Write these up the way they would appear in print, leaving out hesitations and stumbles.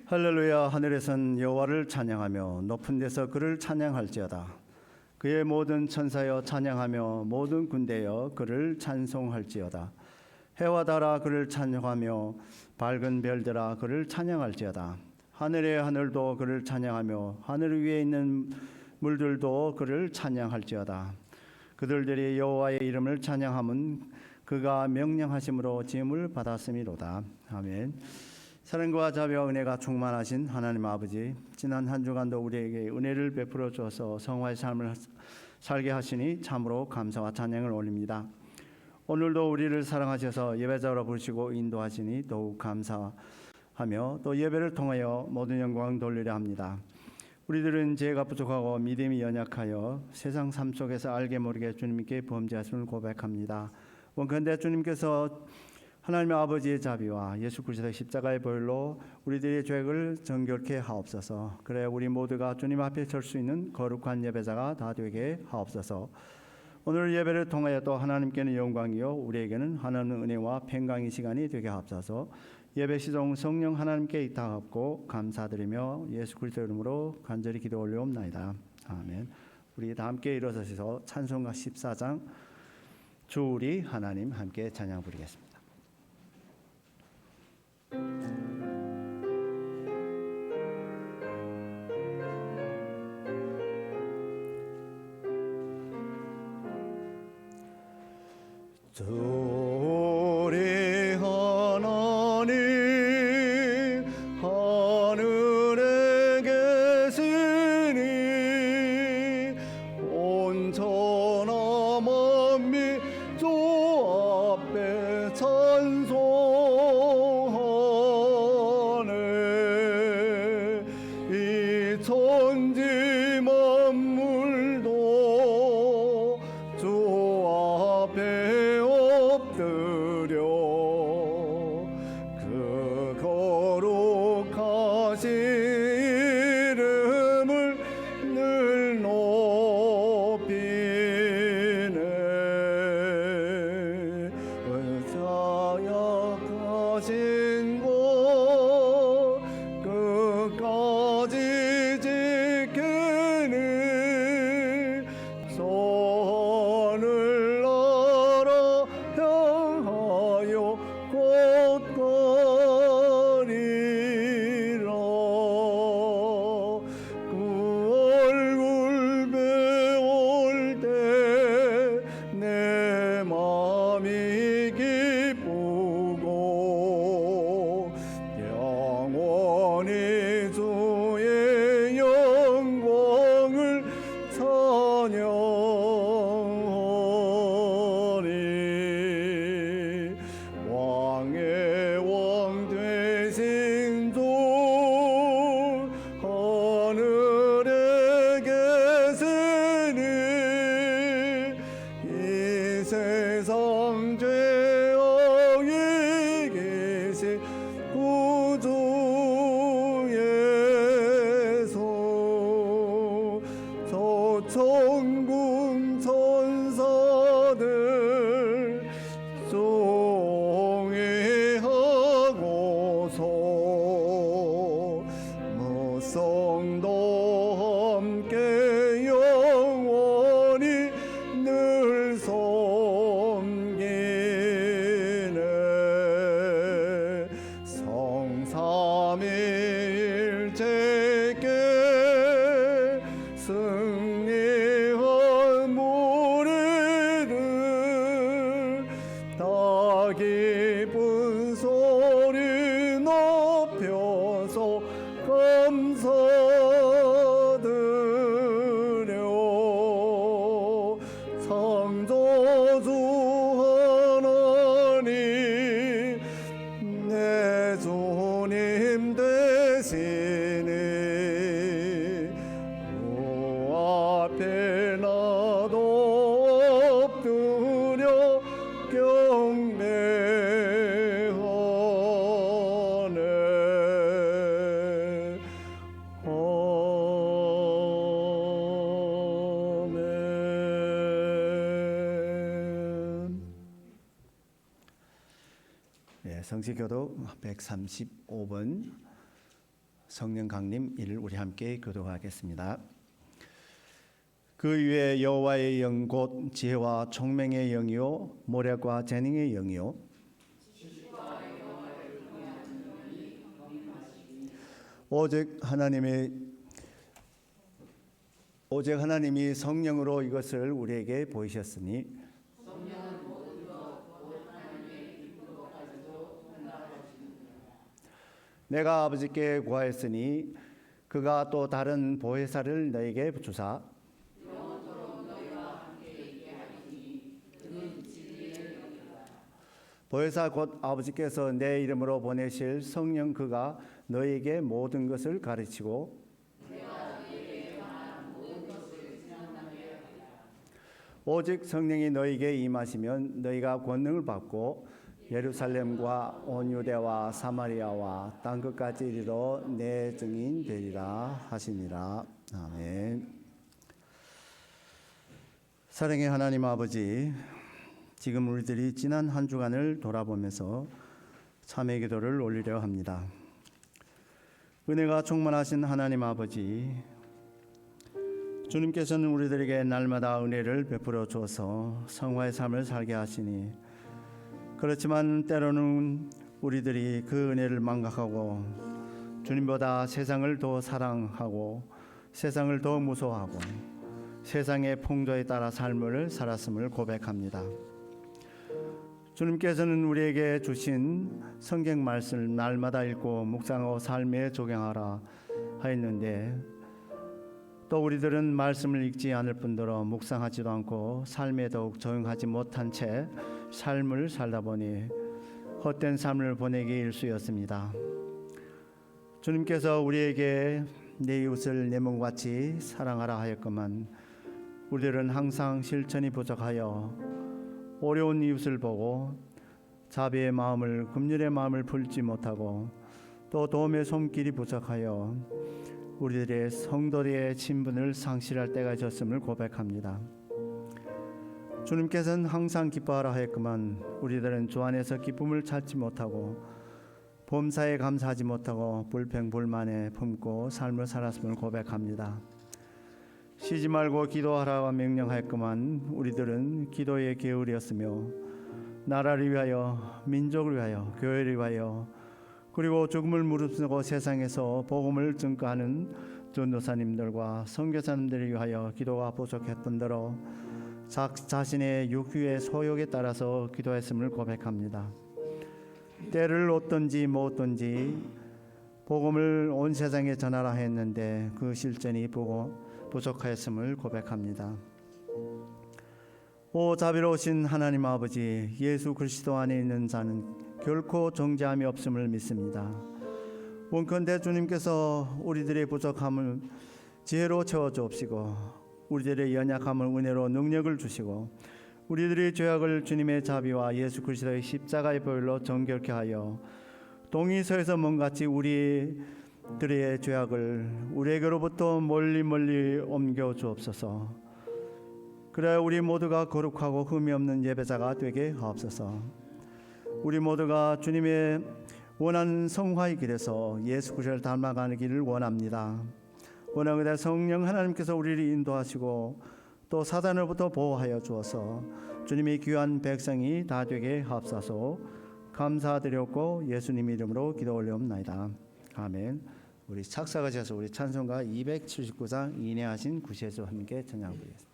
할렐루야. 하늘에선 여호와를 찬양하며 높은 데서 그를 찬양할지어다. 그의 모든 천사여 찬양하며 모든 군대여 그를 찬송할지어다. 해와 달아 그를 찬양하며 밝은 별들아 그를 찬양할지어다. 하늘의 하늘도 그를 찬양하며 하늘 위에 있는 물들도 그를 찬양할지어다. 그들들이 여호와의 이름을 찬양함은 그가 명령하심으로 지음을 받았음이로다. 아멘. 사랑과 자비와 은혜가 충만하신 하나님 아버지, 지난 한 주간도 우리에게 은혜를 베풀어 주어서 성화의 삶을 살게 하시니 참으로 감사와 찬양을 올립니다. 오늘도 우리를 사랑하셔서 예배자로 부르시고 인도하시니 더욱 감사하며 또 예배를 통하여 모든 영광 돌리려 합니다. 우리들은 죄가 부족하고 믿음이 연약하여 세상 삶 속에서 알게 모르게 주님께 범죄하심을 고백합니다. 원컨대 주님께서 하나님의 아버지의 자비와 예수 그리스도의 십자가의 보혈로 우리들의 죄를 정결케 하옵소서. 그래 우리 모두가 주님 앞에 설 수 있는 거룩한 예배자가 다 되게 하옵소서. 오늘 예배를 통하여 또 하나님께는 영광이요 우리에게는 하나님의 은혜와 평강의 시간이 되게 하옵소서. 예배 시종 성령 하나님께 의탁하고 감사드리며 예수 그리스도의 이름으로 간절히 기도 올려옵나이다. 아멘. 우리 다 함께 일어서셔서 찬송가 14장 주 우리 하나님 함께 찬양 부르겠습니다. 우리 하나님 하늘에 계시니 온천하 만민 주 앞에 찬송하네. 이 천지 만물도 주 앞에 그 거룩하신 이름을 늘 높이네. 자약하신 곳 끝까지 지키는 선을 나라 향하여 곧거리라. 그 얼굴 배울 때 내 마음이 기쁘고 영원히 주의 영광을 찬양하리. 왕의 왕 되신 주 하늘에 계시니 이 세상 죄악이 계신 구주 예수. 저 천군 천사들 송해하고서 무성도 함께 영원히 늘 섬기네. 성삼위일체께 승리한 무리들 다 기쁜 소리 높여서 감사드려. 창조주 하나님 내 주님 되시니 주 앞에 나도 엎드려 경배하네. 아멘. 성시교도 135번 성령 강림 이를 우리 함께 교도하겠습니다. 그 위에 여호와의 영 곧 지혜와 총명의 영이요 모략과 재능의 영이요 오직 하나님이 성령으로 이것을 우리에게 보이셨으니 내가 아버지께 구하였으니 그가 또 다른 보혜사를 너에게 주사 보혜사 곧 아버지께서 내 이름으로 보내실 성령 그가 너에게 모든 것을 가르치고 오직 성령이 너에게 임하시면 너희가 권능을 받고 예루살렘과 온 유대와 사마리아와 땅 끝까지 이르러 내 증인 되리라 하시니라. 아멘. 사랑의 하나님 아버지, 지금 우리들이 지난 한 주간을 돌아보면서 참회 기도를 올리려 합니다. 은혜가 충만하신 하나님 아버지, 주님께서는 우리들에게 날마다 은혜를 베풀어 주어서 성화의 삶을 살게 하시니, 그렇지만 때로는 우리들이 그 은혜를 망각하고 주님보다 세상을 더 사랑하고 세상을 더 무서워하고 세상의 풍조에 따라 삶을 살았음을 고백합니다. 주님께서는 우리에게 주신 성경 말씀을 날마다 읽고 묵상하고 삶에 적용하라 하였는데, 또 우리들은 말씀을 읽지 않을 뿐더러 묵상하지도 않고 삶에 더욱 적용하지 못한 채 삶을 살다 보니 헛된 삶을 보내기 일쑤였습니다. 주님께서 우리에게 내 이웃을 내 몸같이 사랑하라 하였건만 우리들은 항상 실천이 부족하여 어려운 이웃을 보고 자비의 마음을, 긍휼의 마음을 풀지 못하고 또 도움의 손길이 부족하여 우리들의 성도의 친분을 상실할 때가 있었음을 고백합니다. 주님께서는 항상 기뻐하라 하였구만 우리들은 주 안에서 기쁨을 찾지 못하고 범사에 감사하지 못하고 불평불만에 품고 삶을 살았음을 고백합니다. 쉬지 말고 기도하라 명령하였구만 우리들은 기도에 게으르었으며 나라를 위하여, 민족을 위하여, 교회를 위하여, 그리고 죽음을 무릅쓰고 세상에서 복음을 증거하는 전도사님들과 선교사님들을 위하여 기도가 부족했던대로 자신의 육유의 소욕에 따라서 기도했음을 고백합니다. 때를 얻든지 못 얻든지 복음을 온 세상에 전하라 했는데 그 실전이 부족하였음을 고백합니다. 오 자비로우신 하나님 아버지, 예수 그리스도 안에 있는 자는 결코 정죄함이 없음을 믿습니다. 원컨대 주님께서 우리들의 부족함을 지혜로 채워주옵시고 우리들의 연약함을 은혜로 능력을 주시고 우리들의 죄악을 주님의 자비와 예수 그리스도의 십자가의 보혈로 정결케 하여 동이서에서 먼같이 우리들의 죄악을 우리에게로부터 멀리 옮겨 주옵소서. 그래야 우리 모두가 거룩하고 흠이 없는 예배자가 되게 하옵소서. 우리 모두가 주님의 원하는 성화의 길에서 예수 그리스도를 닮아가는 길을 원합니다. 원하그대 성령 하나님께서 우리를 인도하시고 또 사단으로부터 보호하여 주어서 주님의 귀한 백성이 다 되게 하옵소서. 감사드렸고 예수님 이름으로 기도 올려옵나이다. 아멘. 우리 착사가셔서 우리 찬송가 279장 인내하신 구세주 함께 찬양하겠습니다.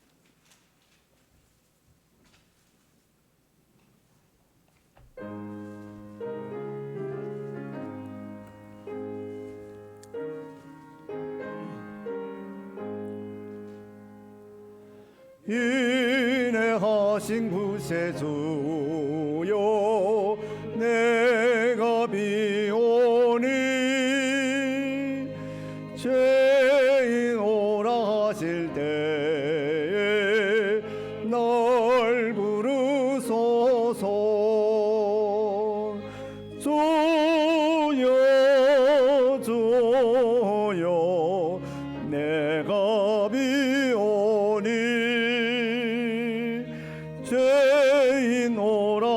인내하신 구세주여 내가 비오니 죄인 오라 하실 때에 날 부르소서. 주여 주여 내가 비오니 죄인 오라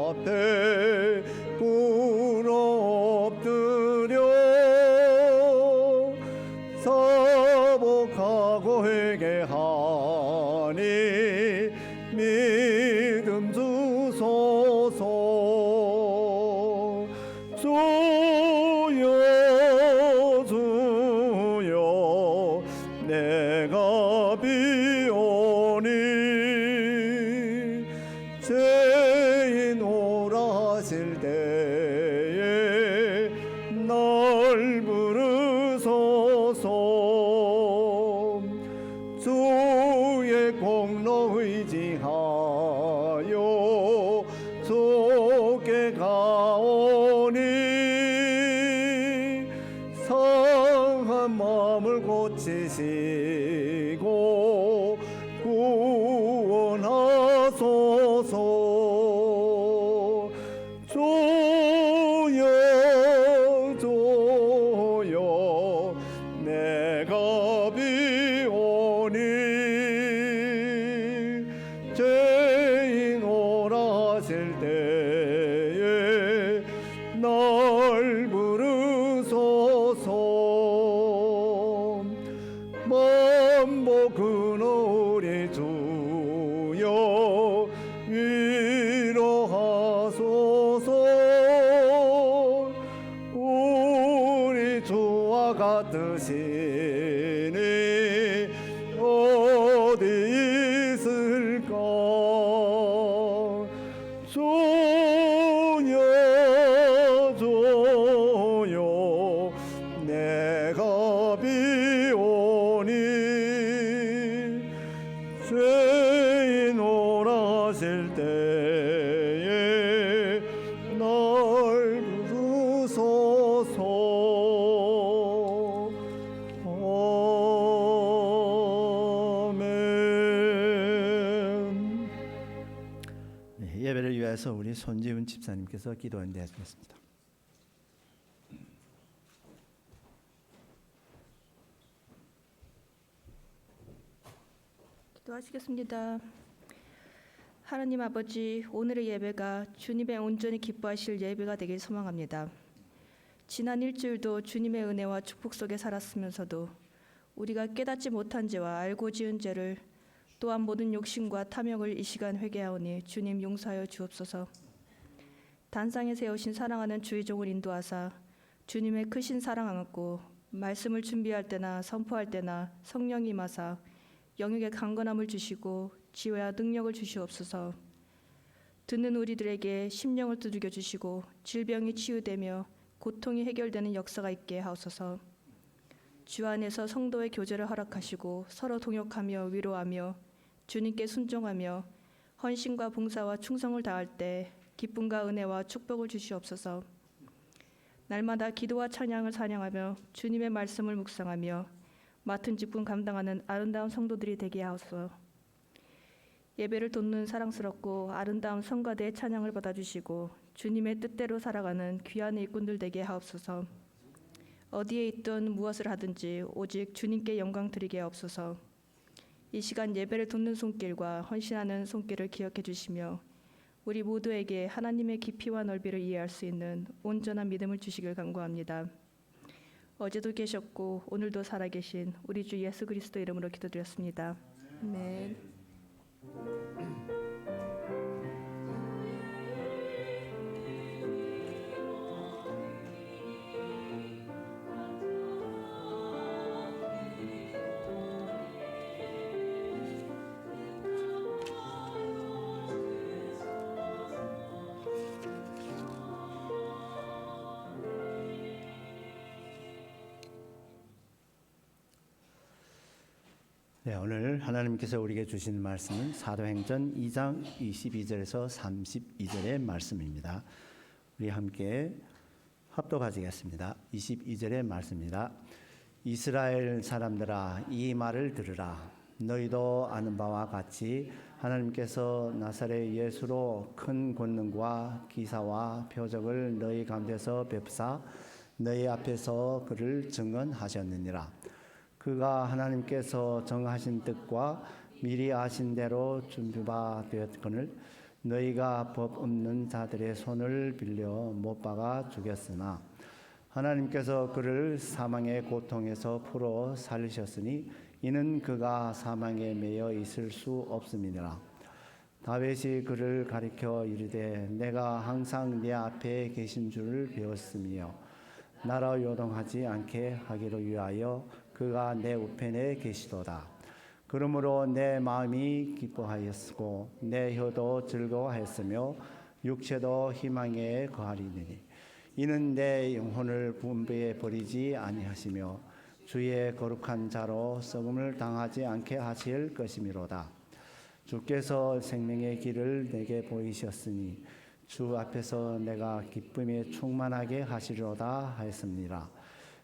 앞에 꿇어 엎드려 사복하고 회개하니 믿음 주소서. 주여 주여 내가 비오니 죄인 오라 하실 때에 날 부르소서. 주의 공로 의지하여 속에 가오니 상한 마음을 고치시고 구원하소서. 주여 주여 내가 비오니 죄인 오라 하실 때에 날 부르소서. 만복 근우리 주여 위로하소서. 우리 주와 같으시니 어디 있을까. 주여 주여 내가 비오니 죄인 오라 하실 때에 날 부르소서. 아멘. 네, 예배를 위해서 우리 손지훈 집사님께서 기도 인도해 주겠습니다. 기도하시겠습니다. 하나님 아버지, 오늘의 예배가 주님의 온전히 기뻐하실 예배가 되길 소망합니다. 지난 일주일도 주님의 은혜와 축복 속에 살았으면서도 우리가 깨닫지 못한 죄와 알고 지은 죄를 또한 모든 욕심과 탐욕을 이 시간 회개하오니 주님 용서하여 주옵소서. 단상에 세우신 사랑하는 주의 종을 인도하사 주님의 크신 사랑 안고 말씀을 준비할 때나 선포할 때나 성령이 임하사 영역의 강건함을 주시고 지혜와 능력을 주시옵소서. 듣는 우리들에게 심령을 두들겨 주시고 질병이 치유되며 고통이 해결되는 역사가 있게 하옵소서. 주 안에서 성도의 교제를 허락하시고 서로 동역하며 위로하며 주님께 순종하며 헌신과 봉사와 충성을 다할 때 기쁨과 은혜와 축복을 주시옵소서. 날마다 기도와 찬양을 찬양하며 주님의 말씀을 묵상하며 맡은 직분 감당하는 아름다운 성도들이 되게 하옵소서. 예배를 돕는 사랑스럽고 아름다운 성가대의 찬양을 받아주시고 주님의 뜻대로 살아가는 귀한 일꾼들 되게 하옵소서. 어디에 있든 무엇을 하든지 오직 주님께 영광 드리게 하옵소서. 이 시간 예배를 돕는 손길과 헌신하는 손길을 기억해 주시며 우리 모두에게 하나님의 깊이와 넓이를 이해할 수 있는 온전한 믿음을 주시길 간구합니다. 어제도 계셨고 오늘도 살아계신 우리 주 예수 그리스도 이름으로 기도드렸습니다. 아멘. 네, 오늘 하나님께서 우리에게 주신 말씀은 사도행전 2장 22절에서 32절의 말씀입니다. 우리 함께 합독하시겠습니다. 22절의 말씀입니다. 이스라엘 사람들아, 이 말을 들으라. 너희도 아는 바와 같이 하나님께서 나사렛 예수로 큰 권능과 기사와 표적을 너희 가운데서 베푸사 너희 앞에서 그를 증언하셨느니라. 그가 하나님께서 정하신 뜻과 미리 아신 대로 준비바 되었거늘 너희가 법 없는 자들의 손을 빌려 못 박아 죽였으나 하나님께서 그를 사망의 고통에서 풀어 살리셨으니 이는 그가 사망에 매여 있을 수 없음이니라. 다윗이 그를 가리켜 이르되 내가 항상 네 앞에 계신 줄을 배웠으며 나로 요동하지 않게 하기를 위하여 그가 내 우편에 계시도다. 그러므로 내 마음이 기뻐하였고 내 혀도 즐거워하였으며 육체도 희망에 거하리니 이는 내 영혼을 분배해 버리지 아니하시며 주의 거룩한 자로 썩음을 당하지 않게 하실 것이미로다. 주께서 생명의 길을 내게 보이셨으니 주 앞에서 내가 기쁨에 충만하게 하시리로다 하였습니다.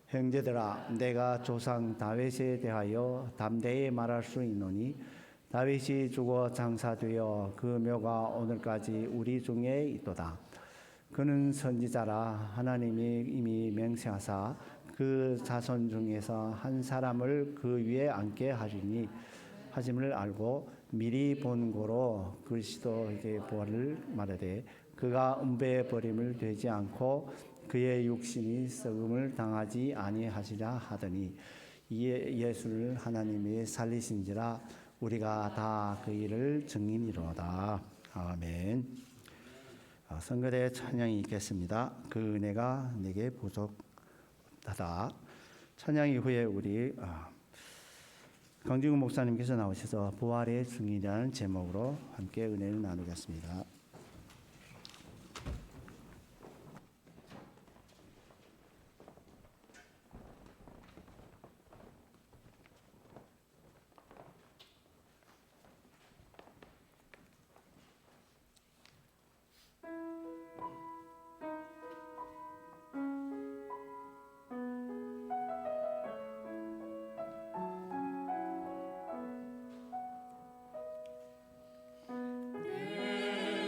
형제들아, 내가 조상 다윗에 대하여 담대히 말할 수 있노니 다윗이 죽어 장사되어 그 묘가 오늘까지 우리 중에 있도다. 그는 선지자라 하나님이 이미 맹세하사 그 자손 중에서 한 사람을 그 위에 앉게 하리니 하심을 알고 미리 본 고로 그리스도에게 보아를 말하되 그가 음배에 버림을 되지 않고 그의 육신이 썩음을 당하지 아니하시라 하더니 이에 예수를 하나님이 살리신지라 우리가 다 그 일을 증인이로다. 아멘. 성가대 찬양이 있겠습니다. 그 은혜가 내게 부족하다. 찬양 이후에 우리 강지구 목사님께서 나오셔서 부활의 증인이라는 제목으로 함께 은혜를 나누겠습니다. 내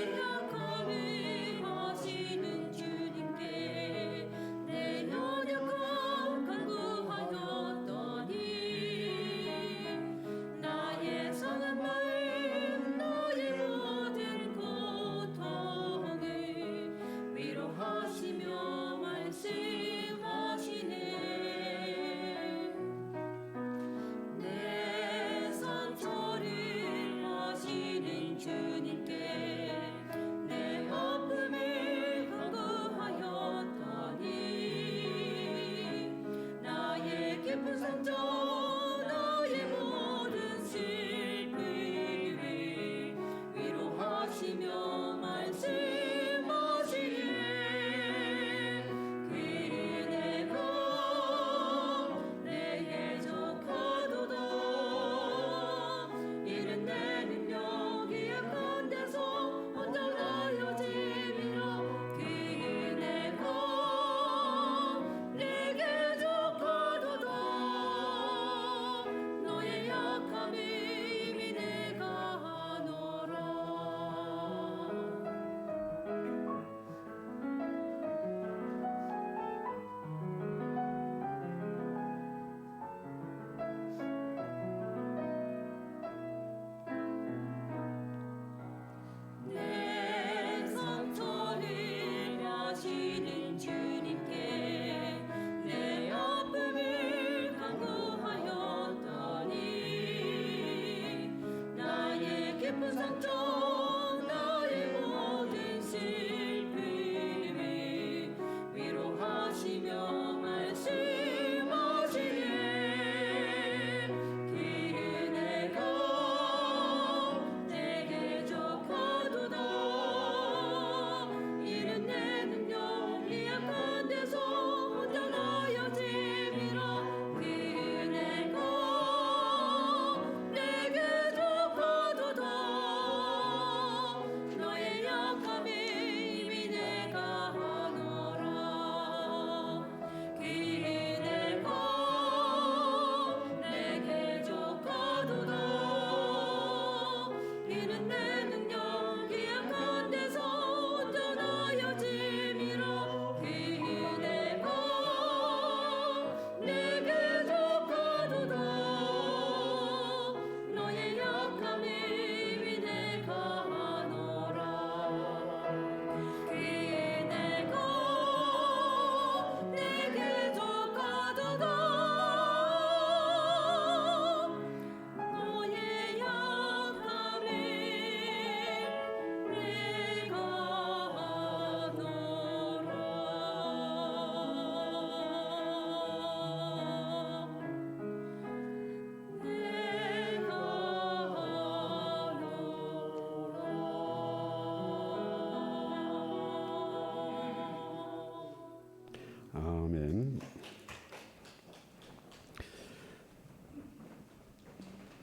아멘.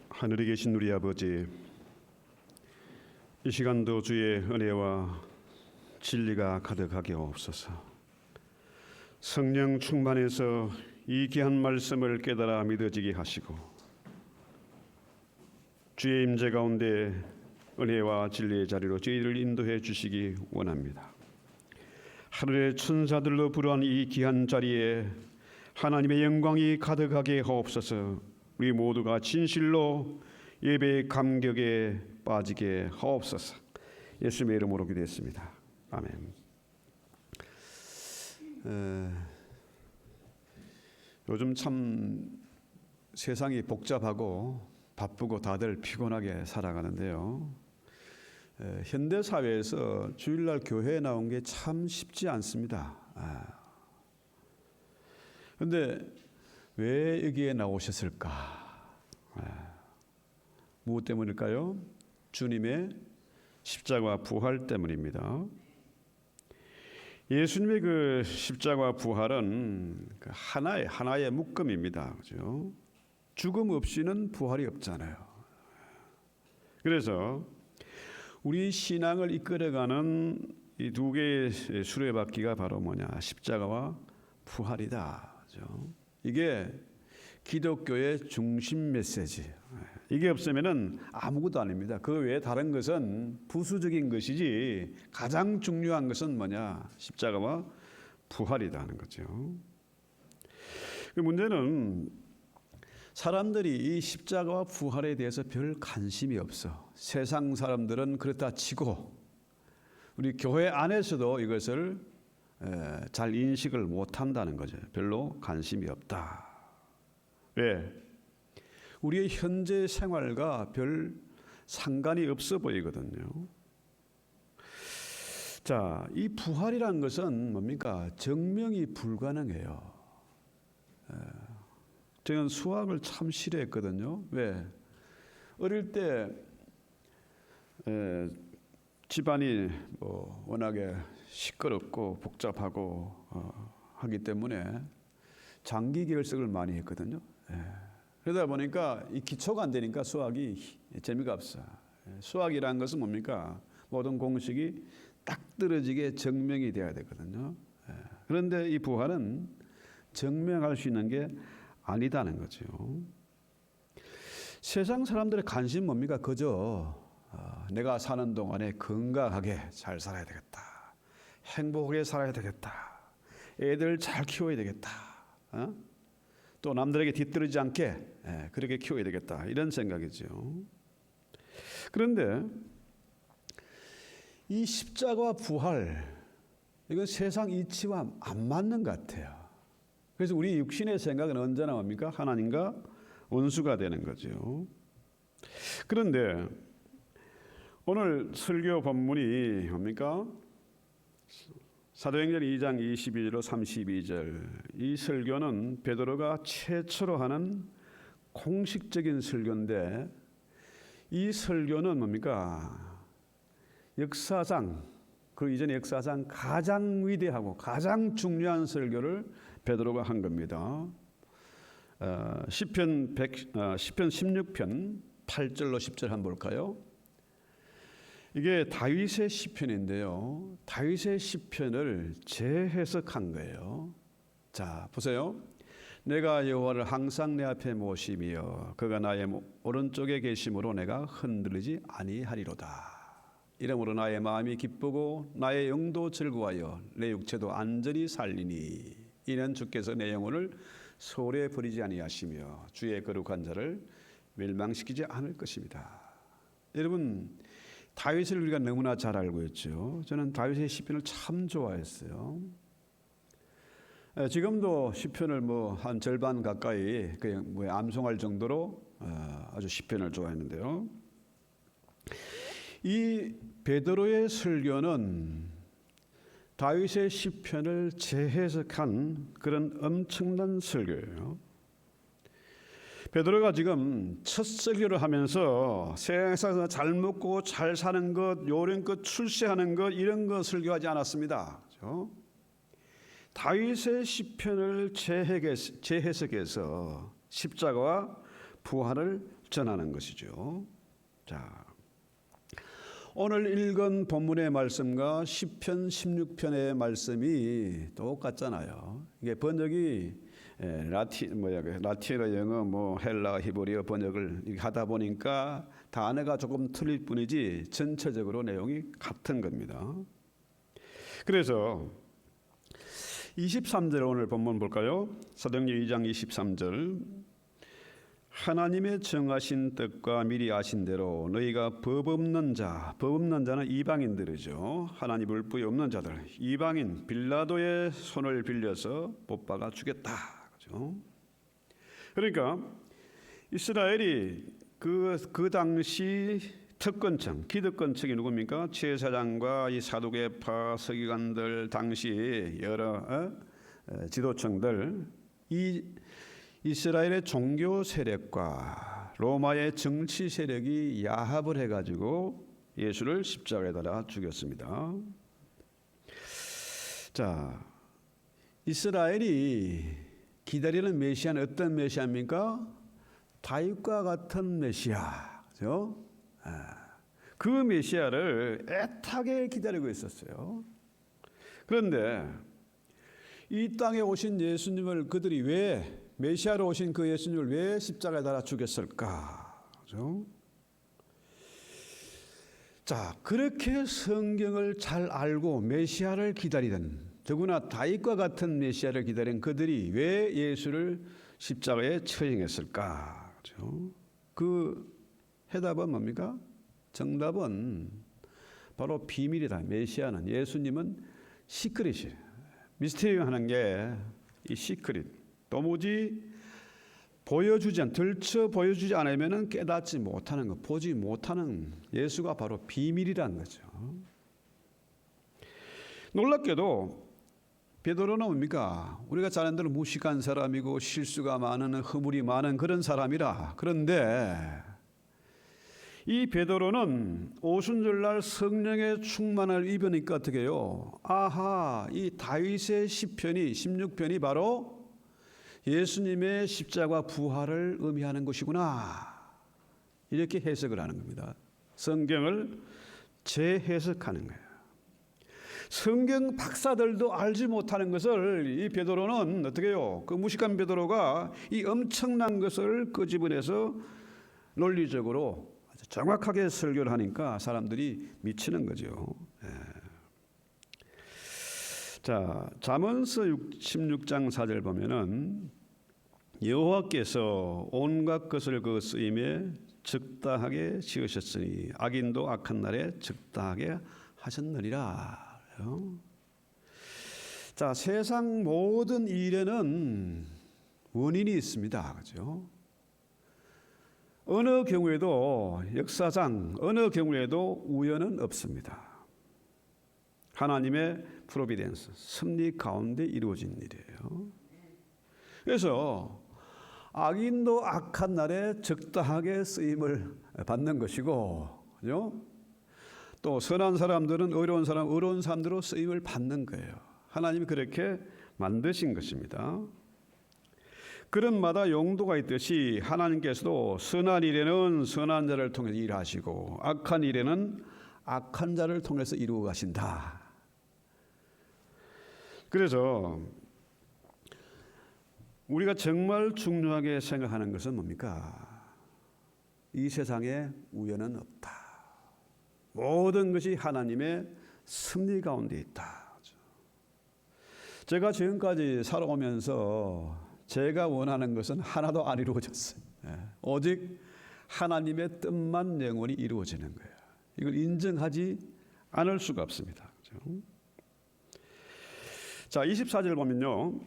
하늘에 계신 우리 아버지, 이 시간도 주의 은혜와 진리가 가득하게 없어서 성령 충만해서 이 귀한 말씀을 깨달아 믿어지게 하시고 주의 임재 가운데 은혜와 진리의 자리로 저희를 인도해 주시기 원합니다. 하늘의 천사들로 불어한 이 귀한 자리에 하나님의 영광이 가득하게 하옵소서. 우리 모두가 진실로 예배의 감격에 빠지게 하옵소서. 예수님의 이름으로 기도했습니다. 아멘. 요즘 참 세상이 복잡하고 바쁘고 다들 피곤하게 살아가는데요. 현대 사회에서 주일날 교회에 나온 게 참 쉽지 않습니다. 그런데 왜 여기에 나오셨을까? 무엇 때문일까요? 주님의 십자가 부활 때문입니다. 예수님의 그 십자가 부활은 하나의 묶음입니다. 그죠? 죽음 없이는 부활이 없잖아요. 그래서 우리 신앙을 이끌어가는 이 두 개의 수레바퀴가 바로 뭐냐? 십자가와 부활이다. 그죠? 이게 기독교의 중심 메시지. 이게 없으면은 아무것도 아닙니다. 그 외에 다른 것은 부수적인 것이지 가장 중요한 것은 뭐냐? 십자가와 부활이라는 거죠. 그 문제는 사람들이 이 십자가와 부활에 대해서 별 관심이 없어. 세상 사람들은 그렇다 치고 우리 교회 안에서도 이것을 잘 인식을 못한다는 거죠. 별로 관심이 없다. 왜? 우리의 현재 생활과 별 상관이 없어 보이거든요. 자, 이 부활이란 것은 뭡니까? 증명이 불가능해요. 저는 수학을 참 싫어했거든요. 왜? 어릴 때 집안이 워낙에 시끄럽고 복잡하고 하기 때문에 장기 결석을 많이 했거든요. 그러다 보니까 이 기초가 안 되니까 수학이 재미가 없어. 수학이라는 것은 뭡니까? 모든 공식이 딱 떨어지게 증명이 돼야 되거든요. 그런데 이 부활은 증명할 수 있는 게 아니다는 거죠. 세상 사람들의 관심 뭡니까? 그저 내가 사는 동안에 건강하게 잘 살아야 되겠다. 행복하게 살아야 되겠다. 애들 잘 키워야 되겠다. 또 남들에게 뒤떨어지지 않게 그렇게 키워야 되겠다. 이런 생각이죠. 그런데 이 십자가와 부활, 이건 세상 이치와 안 맞는 것 같아요. 그래서 우리 육신의 생각은 언제나 뭡니까? 하나님과 원수가 되는 거죠. 그런데 오늘 설교 본문이 뭡니까? 사도행전 2장 22절로 32절. 이 설교는 베드로가 최초로 하는 공식적인 설교인데 이 설교는 뭡니까? 역사상, 그 이전의 역사상 가장 위대하고 가장 중요한 설교를 베드로가 한 겁니다. 시편 16편 8절로 10절 한번 볼까요? 이게 다윗의 시편인데요. 다윗의 시편을 재해석한 거예요. 자, 보세요. 내가 여호와를 항상 내 앞에 모시며 그가 나의 오른쪽에 계심으로 내가 흔들리지 아니하리로다. 이러므로 나의 마음이 기쁘고 나의 영도 즐거워하여 내 육체도 안전히 살리니 이는 주께서 내 영혼을 소홀히 버리지 아니하시며 주의 거룩한 자를 멸망시키지 않을 것입니다. 여러분, 다윗을 우리가 너무나 잘 알고 있죠. 저는 다윗의 시편을 참 좋아했어요. 지금도 시편을 한 절반 가까이 그냥 암송할 정도로 아주 시편을 좋아했는데요. 이 베드로의 설교는 다윗의 시편을 재해석한 그런 엄청난 설교예요. 베드로가 지금 첫 설교를 하면서 세상에서 잘 먹고 잘 사는 것, 요령껏 출세하는 것 이런 거 설교하지 않았습니다. 그렇죠? 다윗의 시편을 재해석해서 십자가와 부활을 전하는 것이죠. 자, 오늘 읽은 본문의 말씀과 시편 16편의 말씀이 똑같잖아요. 이게 번역이 라틴어, 영어, 헬라, 히브리어 번역을 하다 보니까 단어가 조금 틀릴 뿐이지 전체적으로 내용이 같은 겁니다. 그래서 23절 오늘 본문 볼까요? 사도행전 2장 23절. 하나님의 정하신 뜻과 미리 아신 대로 너희가 법 없는 자는 이방인들이죠. 하나님 율법이 없는 자들, 이방인 빌라도의 손을 빌려서 못 박아 주겠다. 그죠? 그러니까 이스라엘이 그 당시 특권층, 기득권층이 누굽니까? 제사장과 이 사두개파 서기관들, 당시 여러 지도층들, 이 이스라엘의 종교 세력과 로마의 정치 세력이 야합을 해가지고 예수를 십자가에 달아 죽였습니다. 자, 이스라엘이 기다리는 메시아는 어떤 메시아입니까? 다윗과 같은 메시아, 그죠? 그 메시아를 애타게 기다리고 있었어요. 그런데 이 땅에 오신 예수님을 그들이 왜 메시아로 오신 그 예수님을 왜 십자가에 달아 죽였을까? 그죠? 자, 그렇게 성경을 잘 알고 메시아를 기다리던, 더구나 다윗과 같은 메시아를 기다린 그들이 왜 예수를 십자가에 처형했을까? 그죠? 그 해답은 뭡니까? 정답은 바로 비밀이다. 메시아는, 예수님은 시크릿이에요. 미스테리 하는 게 이 시크릿. 도무지 들춰 보여주지 않으면 깨닫지 못하는 것, 보지 못하는 예수가 바로 비밀이란 거죠. 놀랍게도 베드로는 뭡니까? 우리가 잘 아는 대로 무식한 사람이고 실수가 많은, 허물이 많은 그런 사람이라. 그런데 이 베드로는 오순절날 성령의 충만을 입으니까 어떻게 해요? 아하, 이 다윗의 시편이 16편이 바로 예수님의 십자가 부활을 의미하는 것이구나. 이렇게 해석을 하는 겁니다. 성경을 재해석하는 거예요. 성경 박사들도 알지 못하는 것을 이 베드로는 어떻게 해요? 그 무식한 베드로가 이 엄청난 것을 끄집어내서 논리적으로 아주 정확하게 설교를 하니까 사람들이 미치는 거죠. 자, 잠언서 16장 4절 보면은 여호와께서 온갖 것을 그 쓰임에 적당하게 지으셨으니 악인도 악한 날에 적당하게 하셨느니라. 자, 세상 모든 일에는 원인이 있습니다. 그죠? 어느 경우에도 역사상 어느 경우에도 우연은 없습니다. 하나님의 프로비덴스, 섭리 가운데 이루어진 일이에요. 그래서 악인도 악한 날에 적당하게 쓰임을 받는 것이고, 그죠? 또 선한 사람들은 어려운 사람들로 쓰임을 받는 거예요. 하나님이 그렇게 만드신 것입니다. 그런마다 용도가 있듯이 하나님께서도 선한 일에는 선한 자를 통해서 일하시고 악한 일에는 악한 자를 통해서 이루어 가신다. 그래서 우리가 정말 중요하게 생각하는 것은 뭡니까? 이 세상에 우연은 없다. 모든 것이 하나님의 섭리 가운데 있다. 제가 지금까지 살아오면서 제가 원하는 것은 하나도 안 이루어졌어요. 오직 하나님의 뜻만 영원히 이루어지는 거예요. 이걸 인정하지 않을 수가 없습니다. 자, 24절 보면요.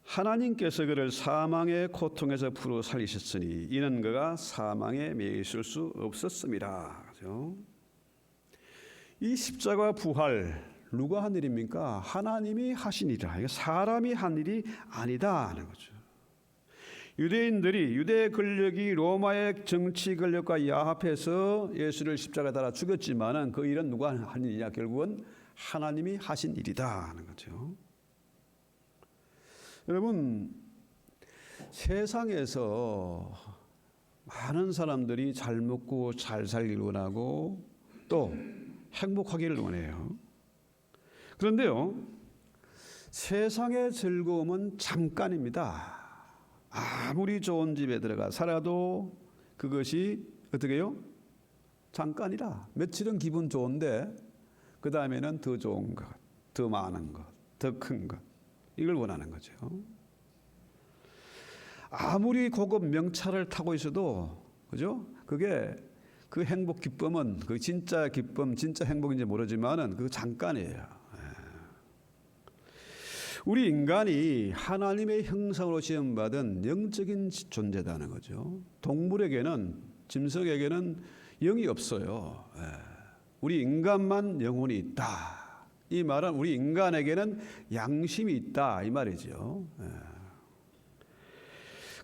하나님께서 그를 사망의 고통에서 풀어 살리셨으니 이는 그가 사망에 매여 있을 수 없었습니다. 그렇죠? 이 십자가 부활 누가 한 일입니까? 하나님이 하신 일이라. 이거 사람이 한 일이 아니다 하는 거죠. 유대인들이 유대 권력이 로마의 정치 권력과 야합해서 예수를 십자가에 달아 죽였지만은 그 일은 누가 한 일이냐? 결국은 하나님이 하신 일이다 하는 거죠. 여러분, 세상에서 많은 사람들이 잘 먹고 잘 살기를 원하고 또 행복하기를 원해요. 그런데요, 세상의 즐거움은 잠깐입니다. 아무리 좋은 집에 들어가 살아도 그것이 어떻게 해요? 잠깐이라. 며칠은 기분 좋은데 그 다음에는 더 좋은 것, 더 많은 것, 더 큰 것, 이걸 원하는 거죠. 아무리 고급 명차를 타고 있어도, 그죠? 그게 그 행복 기쁨은 그 진짜 기쁨, 진짜 행복인지 모르지만은 그 잠깐이에요. 우리 인간이 하나님의 형상으로 지음받은 영적인 존재다는 거죠. 동물에게는, 짐승에게는 영이 없어요. 우리 인간만 영혼이 있다. 이 말은 우리 인간에게는 양심이 있다, 이 말이죠.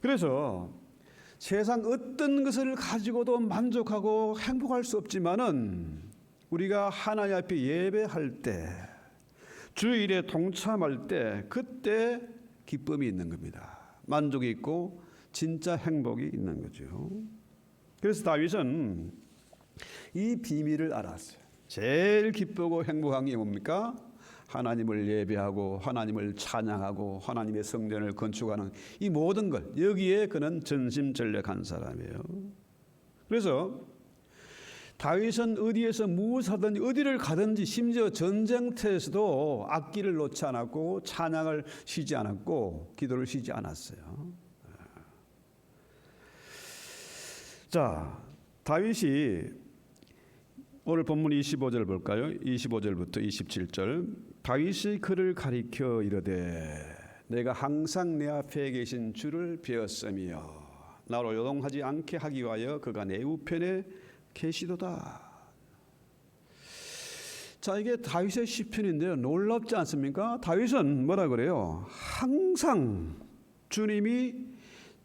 그래서 세상 어떤 것을 가지고도 만족하고 행복할 수 없지만은 우리가 하나님 앞에 예배할 때, 주일에 동참할 때, 그때 기쁨이 있는 겁니다. 만족이 있고 진짜 행복이 있는 거죠. 그래서 다윗은 이 비밀을 알았어요. 제일 기쁘고 행복한 게 뭡니까? 하나님을 예배하고 하나님을 찬양하고 하나님의 성전을 건축하는 이 모든 것, 여기에 그는 전심전력한 사람이에요. 그래서 다윗은 어디에서 무엇하든지 어디를 가든지 심지어 전쟁터에서도 악기를 놓지 않았고 찬양을 쉬지 않았고 기도를 쉬지 않았어요. 자, 다윗이 오늘 본문 25절 볼까요? 25절부터 27절. 다윗이 그를 가리켜 이르되 내가 항상 내 앞에 계신 주를 배웠으며 나로 요동하지 않게 하기 위하여 그가 내 우편에 계시도다. 자, 이게 다윗의 시편인데요. 놀랍지 않습니까? 다윗은 뭐라 그래요? 항상 주님이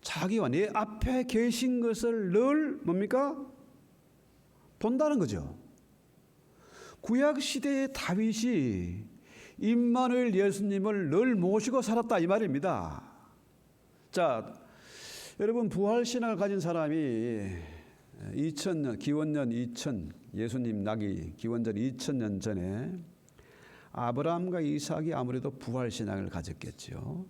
자기와 내 앞에 계신 것을 늘 뭡니까? 본다는 거죠. 구약 시대의 다윗이 임마누엘 예수님을 늘 모시고 살았다, 이 말입니다. 자, 여러분, 부활 신앙을 가진 사람이 2000년, 기원전 2000, 예수님 나기 기원전 2000년 전에 아브라함과 이삭이 아무래도 부활 신앙을 가졌겠죠.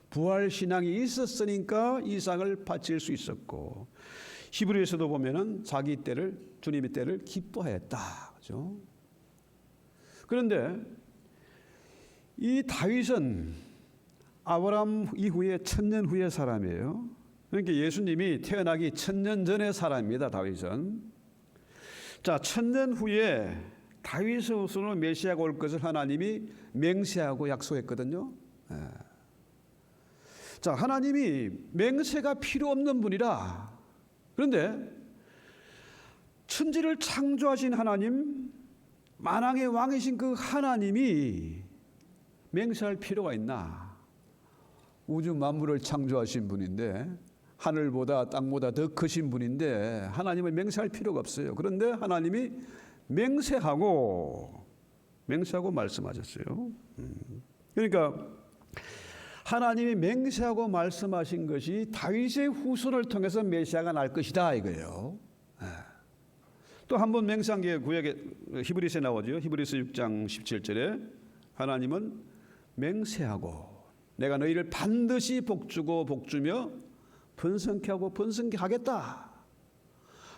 부활 신앙이 있었으니까 이삭을 바칠 수 있었고, 히브리에서도 보면은 자기 때를, 주님의 때를 기뻐했다, 그죠? 그런데 이 다윗은 아브라함 이후에 1000년 후의 사람이에요. 그러니까 예수님이 태어나기 1000년 전의 사람입니다, 다윗은. 자, 1000년 후에 다윗의 후손으로 메시아가 올 것을 하나님이 맹세하고 약속했거든요. 자, 하나님이 맹세가 필요 없는 분이라. 그런데 천지를 창조하신 하나님, 만왕의 왕이신 그 하나님이 맹세할 필요가 있나? 우주 만물을 창조하신 분인데, 하늘보다 땅보다 더 크신 분인데 하나님을 맹세할 필요가 없어요. 그런데 하나님이 맹세하고 말씀하셨어요. 그러니까 하나님이 맹세하고 말씀하신 것이 다윗의 후손을 통해서 메시아가 날 것이다, 이거예요. 또 한 번 맹세한 게 구약의 히브리서에 나오죠. 히브리서 6장 17절에 하나님은 맹세하고 내가 너희를 반드시 복주고 복주며 번성케 하고 번성케 하겠다.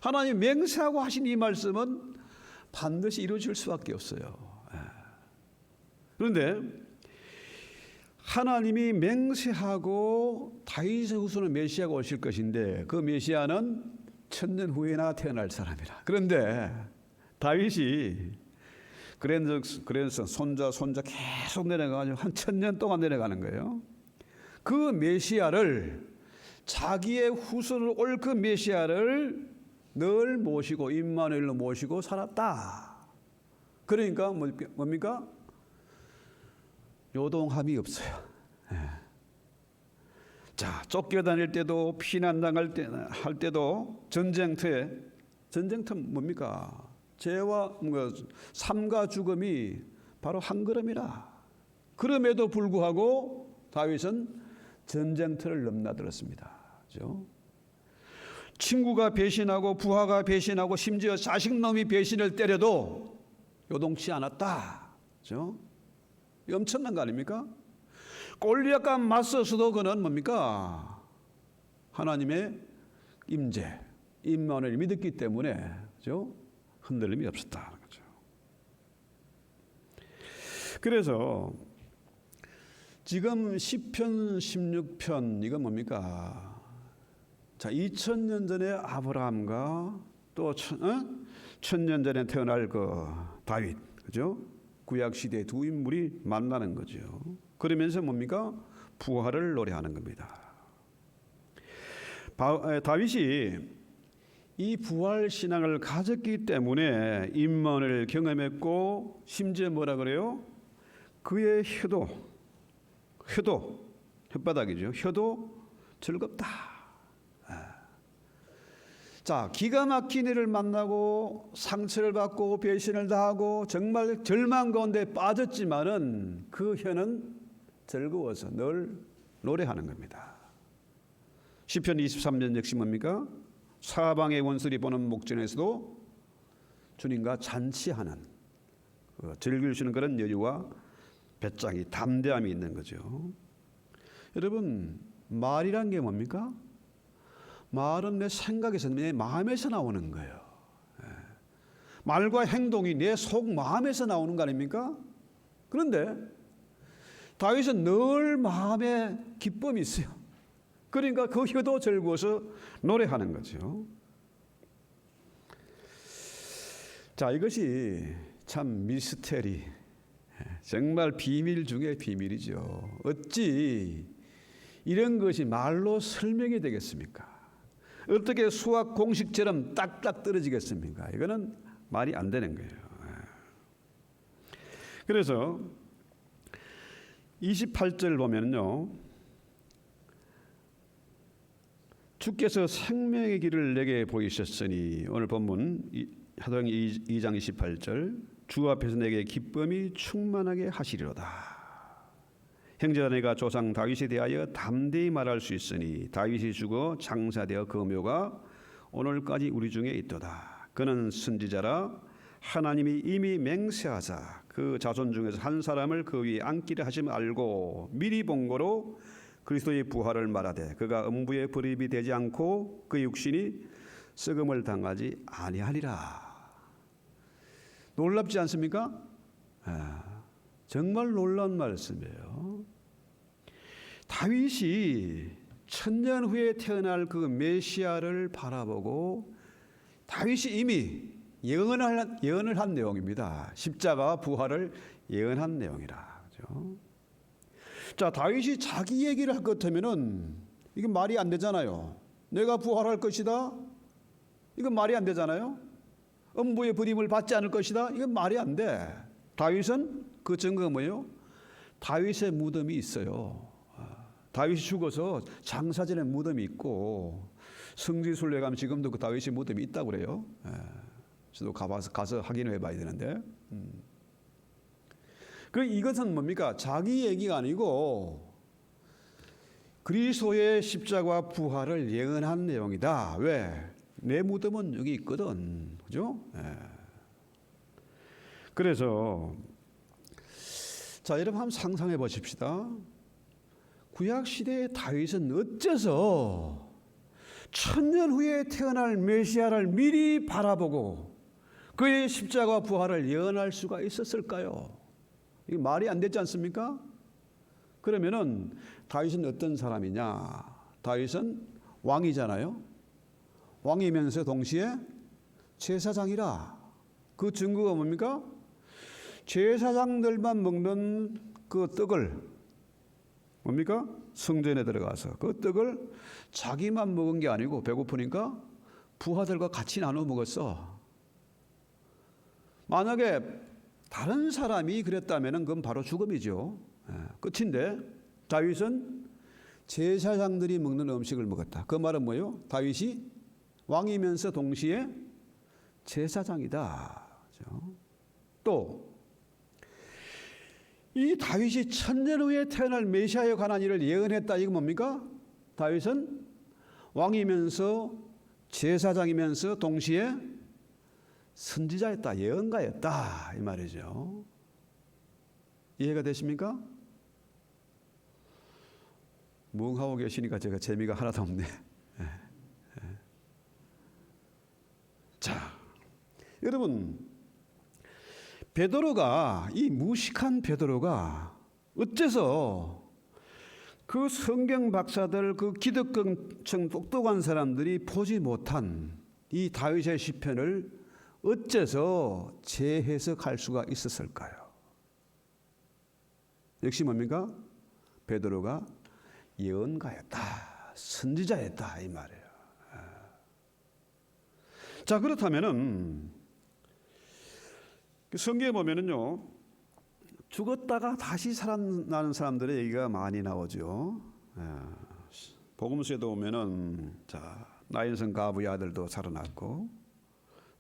하나님 맹세하고 하신 이 말씀은 반드시 이루어질 수밖에 없어요. 그런데 하나님이 맹세하고 다윗의 후손은 메시아가 오실 것인데 그 메시아는 1000년 후에나 태어날 사람이라. 그런데 다윗이 그래서 손자 계속 내려가가지고 한 1000년 동안 내려가는 거예요. 그 메시아를, 자기의 후손으로 올 그 메시아를 늘 모시고 임마누엘로 모시고 살았다. 그러니까 뭡니까? 요동함이 없어요. 자, 쫓겨다닐 때도 피난당할 때도 전쟁터 뭡니까? 죄와 삶과 죽음이 바로 한 걸음이라. 그럼에도 불구하고 다윗은 전쟁터를 넘나들었습니다. 그죠? 친구가 배신하고 부하가 배신하고 심지어 자식놈이 배신을 때려도 요동치 않았다. 그죠? 이 엄청난 거 아닙니까? 골리앗과 맞서서도 그는 뭡니까? 하나님의 임재, 임마누엘을 믿었기 때문에 그죠? 흔들림이 없었다. 그죠? 그래서 지금 시편 16편 이건 뭡니까? 자, 2000년 전에 아브라함과 또 1000년 전에 태어날 그 다윗, 그죠? 구약 시대 두 인물이 만나는 거죠. 그러면서 뭡니까? 부활을 노래하는 겁니다. 다윗이 이 부활 신앙을 가졌기 때문에 임마누엘을 경험했고 심지어 뭐라 그래요? 그의 혓바닥이죠. 혀도 즐겁다. 자, 기가 막힌 일을 만나고 상처를 받고 배신을 당하고 정말 절망 가운데 빠졌지만은 그 혀는 즐거워서 늘 노래하는 겁니다. 시편 23년 역시 뭡니까? 사방의 원수들이 보는 목전에서도 주님과 잔치하는 즐길 수 있는 그런 여유와 배짱이 담대함이 있는 거죠. 여러분, 말이란 게 뭡니까? 말은 내 생각에서 내 마음에서 나오는 거예요. 말과 행동이 내 속 마음에서 나오는 거 아닙니까? 그런데 다윗은 늘 마음에 기쁨이 있어요. 그러니까 그 혀도 즐거워서 노래하는 거죠. 자, 이것이 참 미스테리, 정말 비밀 중에 비밀이죠. 어찌 이런 것이 말로 설명이 되겠습니까? 어떻게 수학 공식처럼 딱딱 떨어지겠습니까? 이거는 말이 안 되는 거예요. 그래서 28절 보면요, 주께서 생명의 길을 내게 보이셨으니, 오늘 본문 사도행전 2장 28절, 주 앞에서 내게 기쁨이 충만하게 하시리로다. 형제가 내가 조상 다윗에 대하여 담대히 말할 수 있으니 다윗이 죽어 장사되어 그 묘가 오늘까지 우리 중에 있도다. 그는 선지자라 하나님이 이미 맹세하사 그 자손 중에서 한 사람을 그 위에 앉기를 하심을 알고 미리 본 거로 그리스도의 부활을 말하되 그가 음부의 불입이 되지 않고 그 육신이 썩음을 당하지 아니하리라. 놀랍지 않습니까? 정말 놀라운 말씀이에요. 다윗이 천년 후에 태어날 그 메시아를 바라보고 다윗이 이미 예언을 한 내용입니다. 십자가 부활을 예언한 내용이라. 그렇죠? 자, 다윗이 자기 얘기를 할 것 같으면은 이게 말이 안 되잖아요. 내가 부활할 것이다. 이건 말이 안 되잖아요. 음부의 불임을 받지 않을 것이다. 이건 말이 안 돼. 다윗은 그 증거가 뭐예요? 다윗의 무덤이 있어요. 다윗이 죽어서 장사전에 무덤이 있고 성지순례 가면 지금도 그 다윗의 무덤이 있다고 그래요. 저도 가서 확인해 봐야 되는데. 그 이것은 뭡니까? 자기 얘기가 아니고 그리스도의 십자가 부활을 예언한 내용이다. 왜? 내 무덤은 여기 있거든. 그죠? 그래서 자, 여러분 한번 상상해 보십시다. 구약 시대의 다윗은 어째서 천년 후에 태어날 메시아를 미리 바라보고 그의 십자가 부활을 예언할 수가 있었을까요? 이게 말이 안 되지 않습니까? 그러면은 다윗은 어떤 사람이냐? 다윗은 왕이잖아요. 왕이면서 동시에 제사장이라. 그 증거가 뭡니까? 제사장들만 먹는 그 떡을 뭡니까? 성전에 들어가서 그 떡을 자기만 먹은 게 아니고 배고프니까 부하들과 같이 나눠 먹었어. 만약에 다른 사람이 그랬다면 그건 바로 죽음이죠. 끝인데 다윗은 제사장들이 먹는 음식을 먹었다. 그 말은 뭐예요? 다윗이 왕이면서 동시에 제사장이다. 또 이 다윗이 천년 후에 태어날 메시아에 관한 일을 예언했다. 이거 뭡니까? 다윗은 왕이면서 제사장이면서 동시에 선지자였다, 예언가였다 이 말이죠. 이해가 되십니까? 멍하고 계시니까 제가 재미가 하나도 없네. 자, 여러분, 베드로가, 이 무식한 베드로가 어째서 그 성경 박사들, 그 기득권층 똑똑한 사람들이 보지 못한 이 다윗의 시편을 어째서 재해석할 수가 있었을까요? 역시 뭡니까? 베드로가 예언가였다, 선지자였다 이 말이에요. 자, 그렇다면은 성경에 보면은요, 죽었다가 다시 살아나는 사람들의 얘기가 많이 나오죠. 복음서에도 보면은 자, 나인성 가부의 아들도 살아났고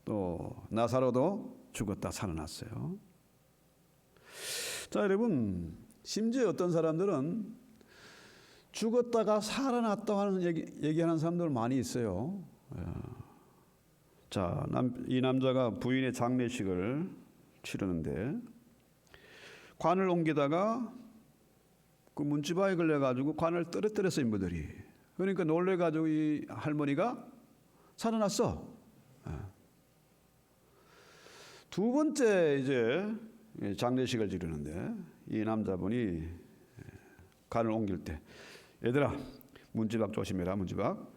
또 나사로도 죽었다 살아났어요. 자, 여러분, 심지어 어떤 사람들은 죽었다가 살아났다 하는 얘기하는 사람들 많이 있어요. 자, 이 남자가 부인의 장례식을 치르는데 관을 옮기다가 그 문지방에 걸려가지고 관을 떨어뜨렸어, 인부들이. 그러니까 놀래가지고 이 할머니가 살아났어. 두 번째 이제 장례식을 치르는데 이 남자분이 관을 옮길 때, 얘들아 문지박 조심해라, 문지박.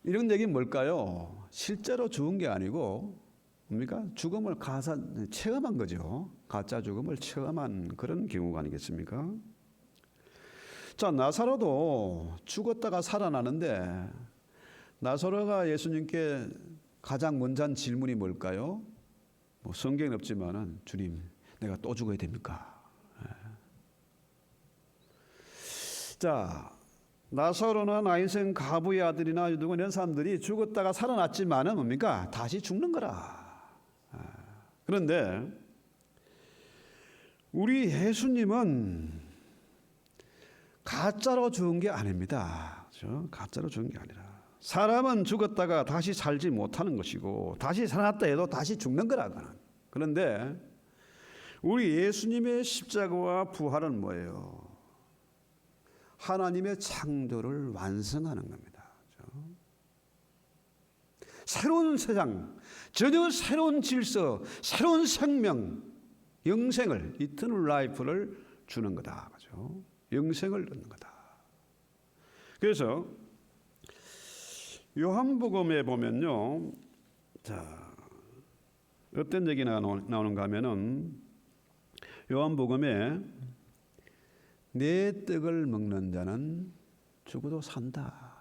이런 얘기는 뭘까요? 실제로 죽은 게 아니고 뭡니까? 죽음을 체험한 거죠. 가짜 죽음을 체험한 그런 경우가 아니겠습니까? 자, 나사로도 죽었다가 살아나는데 나사로가 예수님께 가장 먼저 한 질문이 뭘까요? 뭐 성경은 없지만은 주님, 내가 또 죽어야 됩니까? 자, 나사로나 나인생 가부의 아들이나 누구 이런 사람들이 죽었다가 살아났지만은 뭡니까? 다시 죽는 거라. 그런데 우리 예수님은 가짜로 죽은 게 아닙니다. 그렇죠? 가짜로 죽은 게 아니라 사람은 죽었다가 다시 살지 못하는 것이고 다시 살아났다 해도 다시 죽는 거라고는. 그런데 우리 예수님의 십자가와 부활은 뭐예요? 하나님의 창조를 완성하는 겁니다. 그렇죠? 새로운 세상, 전혀 새로운 질서, 새로운 생명, 영생을, 이터널 라이프를 주는 거다. 그렇죠? 영생을 얻는 거다. 그래서 요한복음에 보면요, 자, 어떤 얘기가 나오는가 하면은 요한복음에 내 떡을 먹는 자는 죽어도 산다.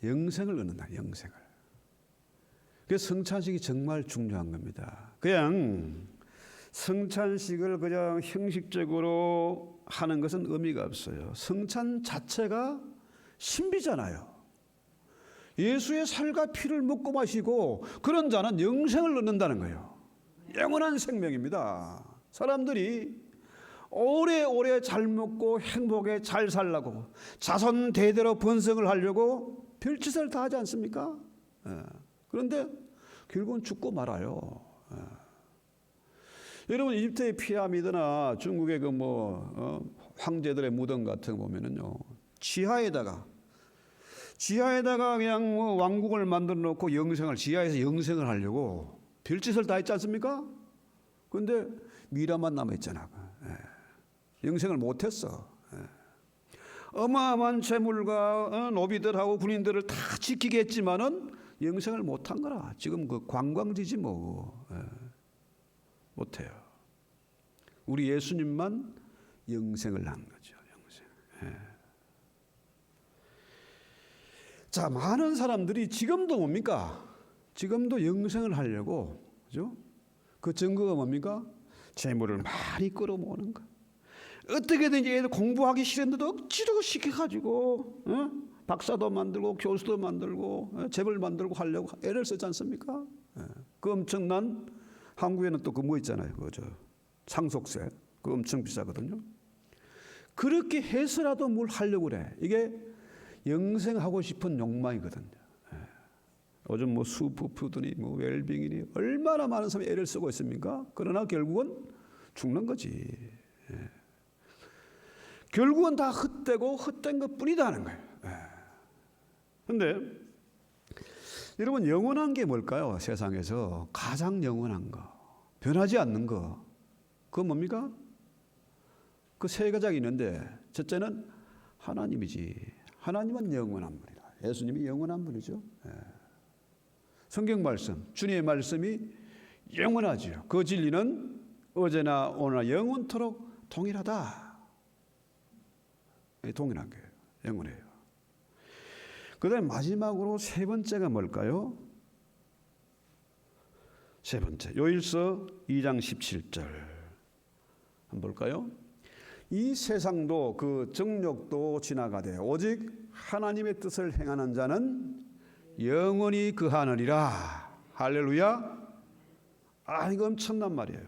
영생을 얻는다. 영생을. 그래서 성찬식이 정말 중요한 겁니다. 그냥 성찬식을 그냥 형식적으로 하는 것은 의미가 없어요. 성찬 자체가 신비잖아요. 예수의 살과 피를 먹고 마시고 그런 자는 영생을 얻는다는 거예요. 영원한 생명입니다. 사람들이 오래오래 잘 먹고 행복에 잘 살라고 자손 대대로 번성을 하려고 별짓을 다 하지 않습니까? 그런데 결국은 죽고 말아요. 여러분, 이집트의 피라미드나 중국의 그 황제들의 무덤 같은 거 보면은요, 지하에다가 그냥 왕국을 만들어 놓고 지하에서 영생을 하려고 별짓을 다 했지 않습니까? 그런데 미라만 남아 있잖아. 영생을 못했어. 어마어마한 재물과 노비들하고 군인들을 다 지키게 했지만은 영생을 못한 거라. 지금 그 관광지지 뭐. 못해요. 우리 예수님만 영생을 한 거죠. 영생. 자, 많은 사람들이 지금도 뭡니까? 지금도 영생을 하려고, 그죠? 그 증거가 뭡니까? 재물을 많이 끌어모으는 거. 어떻게든지 애들 공부하기 싫은데도 억지로 시켜가지고 박사도 만들고 교수도 만들고 재벌 만들고 하려고 애를 쓰지 않습니까? 그 엄청난 한국에는 또 그 뭐 있잖아요. 그죠? 상속세 그 엄청 비싸거든요. 그렇게 해서라도 뭘 하려고 그래. 이게 영생하고 싶은 욕망이거든요. 요즘 뭐 슈퍼푸드니 뭐 웰빙이니 얼마나 많은 사람이 애를 쓰고 있습니까? 그러나 결국은 죽는 거지. 결국은 다 헛되고 헛된 것뿐이다 하는 거예요. 그런데 여러분 영원한 게 뭘까요? 세상에서 가장 영원한 거, 변하지 않는 거, 그건 뭡니까? 그 세 가지가 있는데 첫째는 하나님이지. 하나님은 영원한 분이다. 예수님이 영원한 분이죠. 성경 말씀, 주님의 말씀이 영원하지요. 그 진리는 어제나 오늘나 영원토록 동일하다. 동일한 거예요. 영원해요. 그 다음에 마지막으로 세 번째가 뭘까요? 세 번째, 요일서 2장 17절 한번 볼까요? 이 세상도 그 정욕도 지나가되 오직 하나님의 뜻을 행하는 자는 영원히 그하느니라. 할렐루야. 이거 엄청난 말이에요.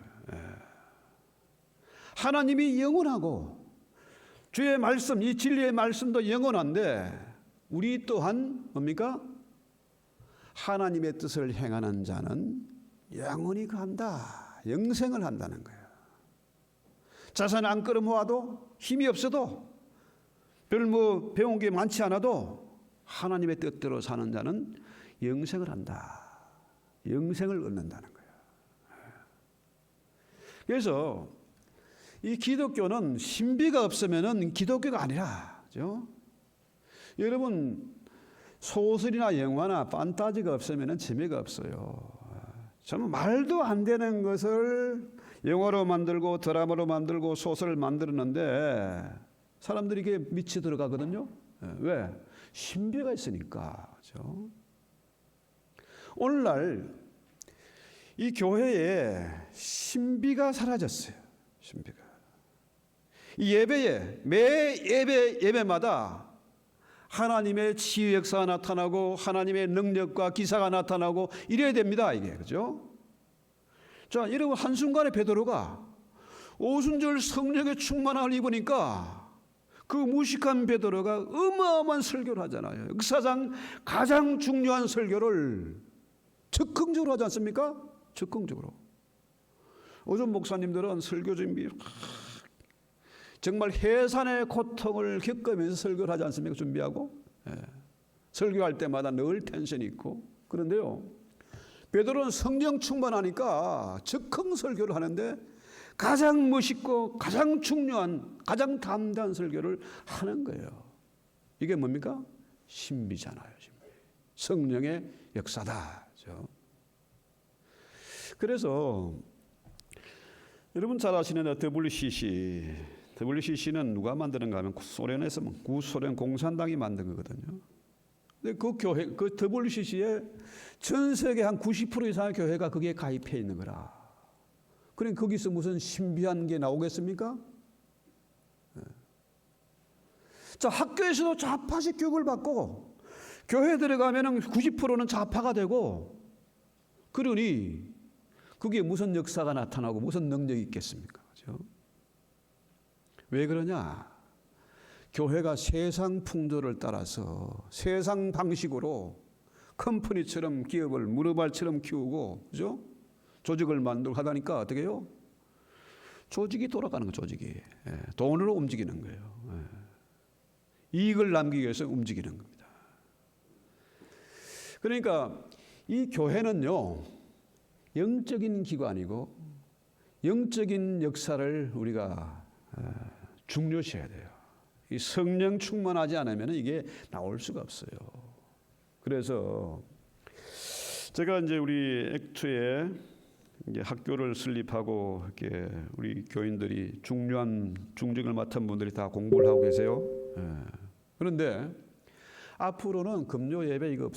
하나님이 영원하고 주의 말씀, 이 진리의 말씀도 영원한데 우리 또한 뭡니까? 하나님의 뜻을 행하는 자는 영원히 그한다. 영생을 한다는 거예요. 자산 안 끌어모아도 힘이 없어도 별 뭐 배운 게 많지 않아도 하나님의 뜻대로 사는 자는 영생을 한다. 영생을 얻는다는 거예요. 그래서 이 기독교는 신비가 없으면은 기독교가 아니라, 그죠? 여러분 소설이나 영화나 판타지가 없으면은 재미가 없어요. 정말 말도 안 되는 것을 영화로 만들고 드라마로 만들고 소설을 만들었는데 사람들이 이게 미치 들어가거든요. 왜? 신비가 있으니까. 그렇죠? 오늘날 이 교회에 신비가 사라졌어요. 신비가. 이 예배에 매 예배마다 하나님의 치유 역사가 나타나고 하나님의 능력과 기사가 나타나고 이래야 됩니다. 이게 그죠? 자, 여러분 한순간에 베드로가 오순절 성령의 충만함을 입으니까 그 무식한 베드로가 어마어마한 설교를 하잖아요. 역사상 가장 중요한 설교를 적극적으로 하지 않습니까? 적극적으로. 오전 목사님들은 설교 준비 정말 해산의 고통을 겪으면서 설교를 하지 않습니까? 준비하고. 설교할 때마다 늘 텐션이 있고. 그런데요, 베드로는 성령 충만하니까 적극 설교를 하는데 가장 멋있고 가장 중요한 가장 담대한 설교를 하는 거예요. 이게 뭡니까? 신비잖아요. 신비. 성령의 역사다. 그렇죠? 그래서 여러분 잘 아시는 WCC는 누가 만드는가 하면 소련에서 구소련 공산당이 만든 거거든요. 근데 그 교회, 그 WCC에 전 세계 한 90% 이상의 교회가 거기에 가입해 있는 거라. 그러니 거기서 무슨 신비한 게 나오겠습니까? 자, 학교에서도 좌파식 교육을 받고 교회에 들어가면 90%는 좌파가 되고 그러니 그게 무슨 역사가 나타나고 무슨 능력이 있겠습니까? 그렇죠? 왜 그러냐? 교회가 세상 풍조를 따라서 세상 방식으로 컴퍼니처럼 기업을 무르발처럼 키우고, 그죠? 조직을 만들고 하다니까 어떻게 해요? 조직이 돌아가는 거예요, 조직이. 돈으로 움직이는 거예요. 이익을 남기기 위해서 움직이는 겁니다. 그러니까 이 교회는요, 영적인 기관이고 영적인 역사를 우리가 중요시해야 돼요. 이 성령 충만하지 않으면 이게 나올 수가 없어요. 그래서 제가 이제 우리 액트에 이제 학교를 설립하고 이렇게 우리 교인들이 중요한 중직을 맡은 분들이 다 공부를 하고 계세요. 그런데 앞으로는 금요 예배 이거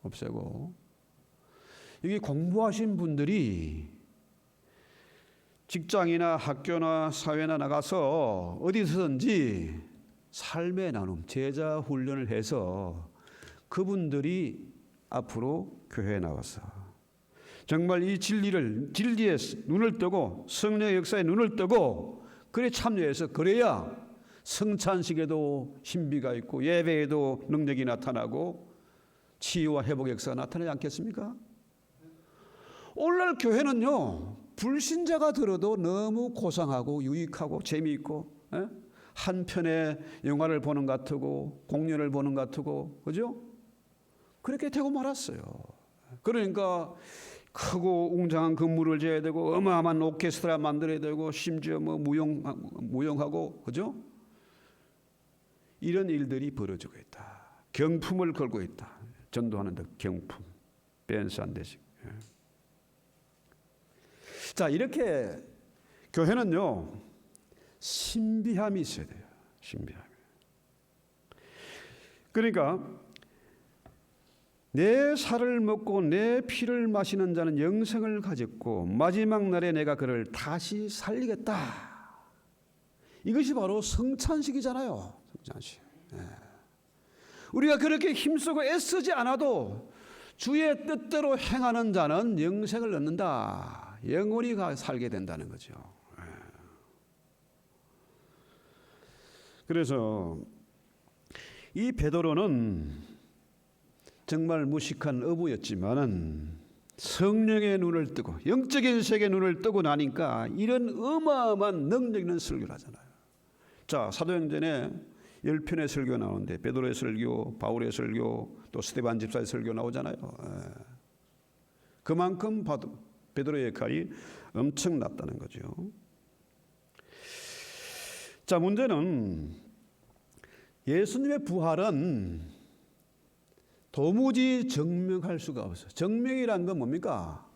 없애고 이게 공부하신 분들이 직장이나 학교나 사회나 나가서 어디서든지 삶의 나눔, 제자 훈련을 해서 그분들이 앞으로 교회에 나와서 정말 이 진리에 눈을 뜨고 성령의 역사에 눈을 뜨고 그래 참여해서 그래야 성찬식에도 신비가 있고 예배에도 능력이 나타나고 치유와 회복의 역사가 나타나지 않겠습니까? 오늘날 교회는요, 불신자가 들어도 너무 고상하고 유익하고 재미있고, 한 편의 영화를 보는 것 같고 공연을 보는 것 같고, 그죠? 그렇게 되고 말았어요. 그러니까 크고 웅장한 건물을 지어야 되고 어마어마한 오케스트라 만들어야 되고 심지어 뭐 무용하고, 그죠? 이런 일들이 벌어지고 있다. 경품을 걸고 있다. 전도하는데 경품, 댄스 한 대씩. 자, 이렇게 교회는요, 신비함이 있어야 돼요. 신비함. 그러니까 내 살을 먹고 내 피를 마시는 자는 영생을 가졌고 마지막 날에 내가 그를 다시 살리겠다. 이것이 바로 성찬식이잖아요. 성찬식. 우리가 그렇게 힘쓰고 애쓰지 않아도 주의 뜻대로 행하는 자는 영생을 얻는다. 영원히 살게 된다는 거죠. 그래서 이 베드로는 정말 무식한 어부였지만은 성령의 눈을 뜨고 영적인 세계의 눈을 뜨고 나니까 이런 어마어마한 능력 있는 설교를 하잖아요. 자, 사도행전에 10편의 설교 나오는데 베드로의 설교, 바울의 설교, 또 스데반 집사의 설교 나오잖아요. 그만큼 베드로의 역할이 엄청났다는 거죠. 자, 문제는 예수님의 부활은 도무지 증명할 수가 없어요. 증명이란 건 뭡니까?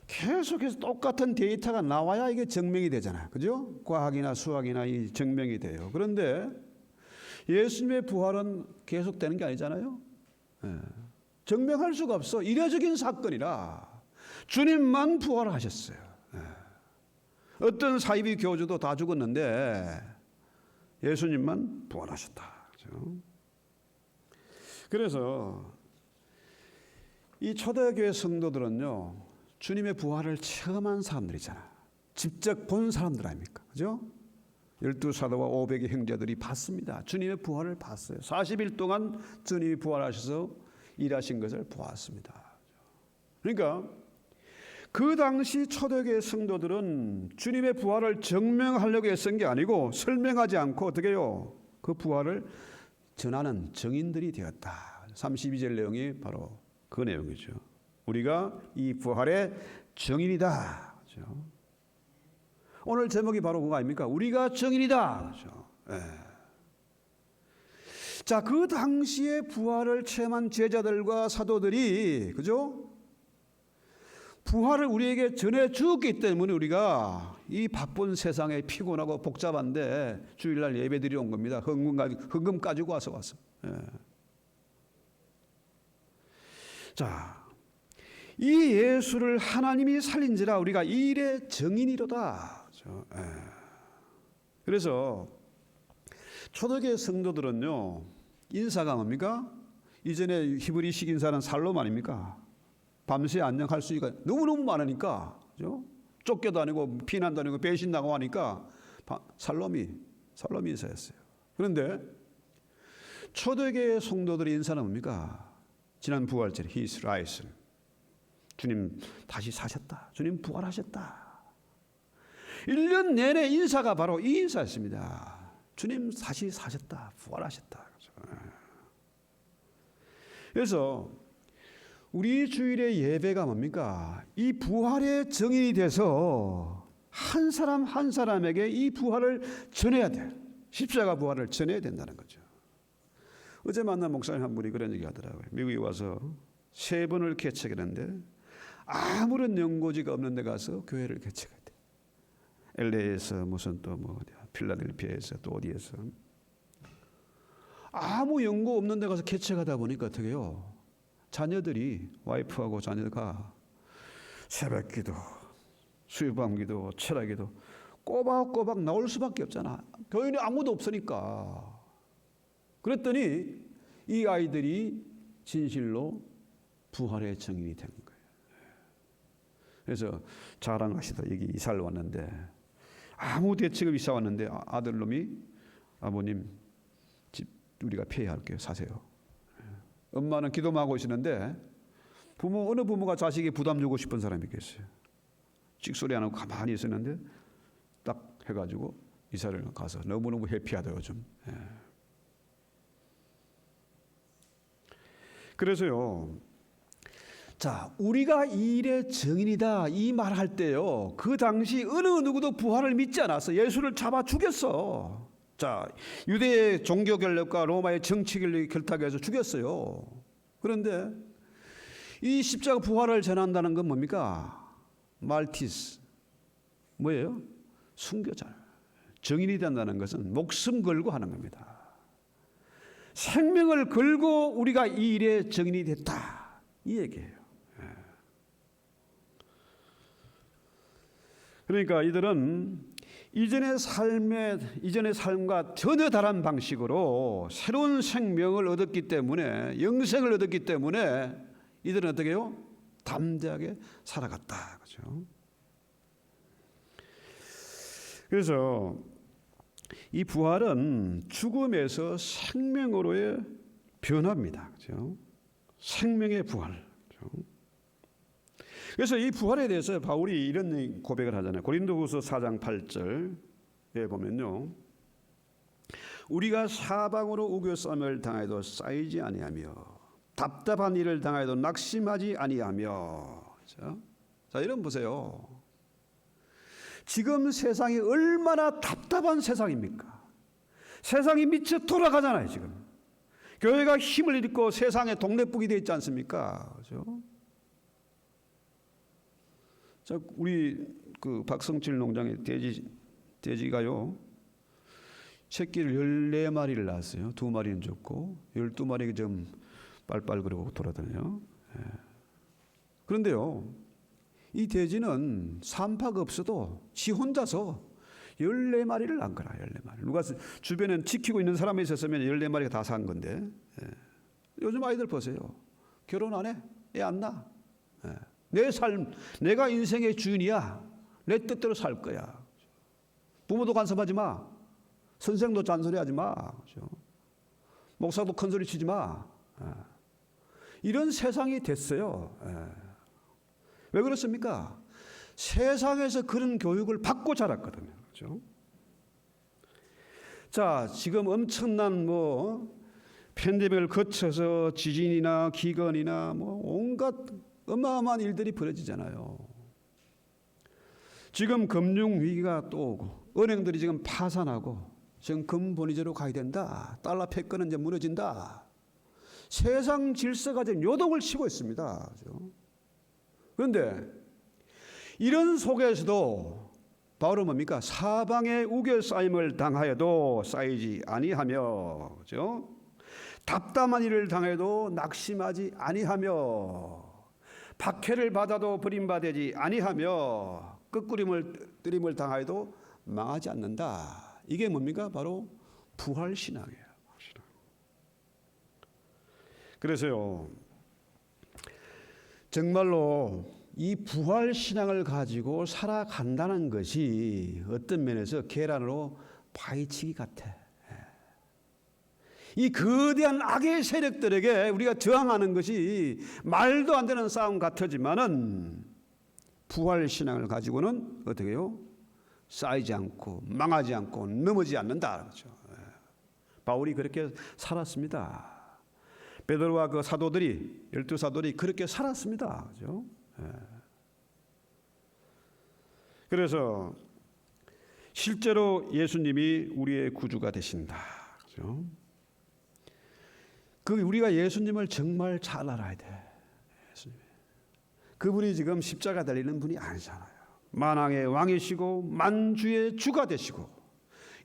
계속해서 똑같은 데이터가 나와야 이게 증명이 되잖아요. 그죠? 과학이나 수학이나 이 증명이 돼요. 그런데 예수님의 부활은 계속되는 게 아니잖아요. 증명할 수가 없어. 이례적인 사건이라 주님만 부활하셨어요. 어떤 사이비 교주도 다 죽었는데 예수님만 부활하셨다. 그렇죠? 그래서 이 초대교회 성도들은요, 주님의 부활을 체험한 사람들이잖아요. 직접 본 사람들 아닙니까? 그죠? 12사도와 500의 형제들이 봤습니다. 주님의 부활을 봤어요. 40일 동안 주님이 부활하셔서 일하신 것을 보았습니다. 그러니까 그 당시 초대교회 성도들은 주님의 부활을 증명하려고 애쓴 게 아니고 설명하지 않고 어떻게 해요? 그 부활을 전하는 증인들이 되었다. 32절 내용이 바로 그 내용이죠. 우리가 이 부활의 증인이다. 그렇죠? 오늘 제목이 바로 그거 아닙니까? 우리가 증인이다. 그렇죠? 자, 그 당시에 부활을 체험한 제자들과 사도들이, 그죠? 부활을 우리에게 전해 주었기 때문에 우리가 이 바쁜 세상에 피곤하고 복잡한데 주일날 예배드리러 온 겁니다. 헌금 가지고 왔어. 자, 이 예수를 하나님이 살린지라 우리가 이 일의 증인이로다. 그래서 초대교회 성도들은요, 인사가 뭡니까? 이전에 히브리식 인사는 살롬 아닙니까? 밤새 안녕할 수 있가 너무너무 많으니까, 그죠? 쫓겨도 아니고 피난도 아니고 배신당하고 하니까 살롬이 인사였어요. 그런데 초대교회 성도들의 인사는 뭡니까? 지난 부활절 He's risen. 주님 다시 사셨다. 주님 부활하셨다. 1년 내내 인사가 바로 이 인사였습니다. 주님 다시 사셨다. 부활하셨다. 그래서 우리 주일의 예배가 뭡니까? 이 부활의 증인이 돼서 한 사람 한 사람에게 이 부활을 전해야 돼. 십자가 부활을 전해야 된다는 거죠. 어제 만난 목사님 한 분이 그런 얘기 하더라고요. 미국에 와서 3번을 개척했는데 아무런 연고지가 없는 데 가서 교회를 개척했대. LA에서 무슨 또 뭐 필라델피아에서 또 어디에서 아무 연고 없는 데 가서 개척하다 보니까 어떻게 해요? 자녀들이, 와이프하고 자녀가 새벽기도, 수요밤기도, 철학기도 꼬박꼬박 나올 수밖에 없잖아. 교인이 아무도 없으니까. 그랬더니 이 아이들이 진실로 부활의 증인이 된 거예요. 그래서 자랑하시다 여기 이사를 왔는데 아무 대책 없이 이사 왔는데 아들놈이 아버님 집 우리가 폐해할게요. 사세요. 엄마는 기도만 하고 있었는데 어느 부모가 자식이 부담 주고 싶은 사람이 있겠어요. 찍소리 안 하고 가만히 있었는데 딱 해가지고 이사를 가서 너무너무 해피하다 요즘. 그래서요. 자, 우리가 이 일의 증인이다 이 말할 때요. 그 당시 어느 누구도 부활을 믿지 않았어. 예수를 잡아 죽였어. 자, 유대의 종교 결력과 로마의 정치 결력이 결탁해서 죽였어요. 그런데 이 십자가 부활을 전한다는 건 뭡니까? 말티스 뭐예요? 순교자. 증인이 된다는 것은 목숨 걸고 하는 겁니다. 생명을 걸고 우리가 이 일의 증인이 됐다 이 얘기예요. 그러니까 이들은 이전의 삶과 전혀 다른 방식으로 새로운 생명을 얻었기 때문에 영생을 얻었기 때문에 이들은 어떻게 해요? 담대하게 살아갔다. 그렇죠? 그래서 이 부활은 죽음에서 생명으로의 변화입니다. 그렇죠? 생명의 부활. 그렇죠? 그래서 이 부활에 대해서 바울이 이런 고백을 하잖아요. 고린도후서 4장 8절에 보면요. 우리가 사방으로 우겨쌈을 당해도 쌓이지 아니하며 답답한 일을 당해도 낙심하지 아니하며. 자, 이런 보세요. 지금 세상이 얼마나 답답한 세상입니까? 세상이 미쳐 돌아가잖아요, 지금. 교회가 힘을 잃고 세상에 동네북이 되어 있지 않습니까? 그렇죠? 자, 우리 그 박성칠 농장의 돼지가요. 새끼를 14마리를 낳았어요. 2마리는 죽고 12마리가 좀 빨빨거리고 돌아다녀요. 그런데요. 이 돼지는 산파가 없어도 지 혼자서 14마리를 낳은 거라. 14마리. 누가 주변에 지키고 있는 사람이 있었으면 14마리가 다 산 건데. 요즘 아이들 보세요. 결혼 안 해? 애 안 낳아? 내 삶, 내가 인생의 주인이야. 내 뜻대로 살 거야. 부모도 간섭하지 마. 선생도 잔소리하지 마. 그렇죠? 목사도 큰소리 치지 마. 이런 세상이 됐어요. 왜 그렇습니까? 세상에서 그런 교육을 받고 자랐거든요. 그렇죠? 자, 지금 엄청난 팬데믹을 거쳐서 지진이나 기근이나 온갖 어마어마한 일들이 벌어지잖아요. 지금 금융 위기가 또 오고 은행들이 지금 파산하고 지금 금본위제로 가야 된다. 달러 패권은 이제 무너진다. 세상 질서가 지금 요동을 치고 있습니다. 그렇죠? 그런데 이런 속에서도 바울은 뭡니까? 사방에 우겨싸임을 당하여도 쌓이지 아니하며, 그렇죠? 답답한 일을 당해도 낙심하지 아니하며, 박해를 받아도 버림받지 아니하며, 끄꾸림을 당하여도 망하지 않는다. 이게 뭡니까? 바로 부활신앙이에요. 그래서요, 정말로 이 부활신앙을 가지고 살아간다는 것이 어떤 면에서 계란으로 파헤치기 같아. 이 거대한 악의 세력들에게 우리가 저항하는 것이 말도 안 되는 싸움 같지만은 부활신앙을 가지고는 어떻게 해요? 쌓이지 않고 망하지 않고 넘어지지 않는다. 그렇죠? 바울이 그렇게 살았습니다. 베드로와 그 사도들이 12사도들이 그렇게 살았습니다. 그렇죠? 그래서 실제로 예수님이 우리의 구주가 되신다. 그렇죠? 우리가 예수님을 정말 잘 알아야 돼. 예수님. 그분이 지금 십자가 달리는 분이 아니잖아요. 만왕의 왕이시고 만주의 주가 되시고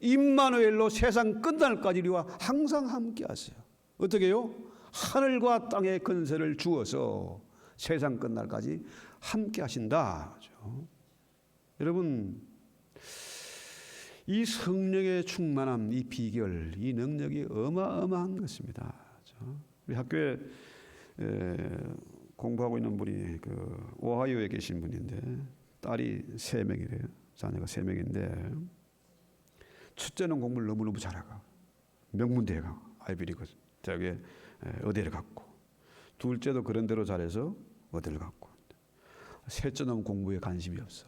임마누엘로 세상 끝날까지 우리와 항상 함께 하세요. 어떻게 해요? 하늘과 땅의 권세를 주어서 세상 끝날까지 함께 하신다. 그렇죠? 여러분, 이 성령의 충만함, 이 비결, 이 능력이 어마어마한 것입니다. 그렇죠? 우리 학교에 공부하고 있는 분이 그 오하이오에 계신 분인데 딸이 3명이래요. 자녀가 3명인데 첫째는 공부를 너무너무 잘하고 명문대에 가 아이비리그 대학에 의대를 갔고, 둘째도 그런 대로 잘해서 의대를 갔고, 셋째는 공부에 관심이 없어.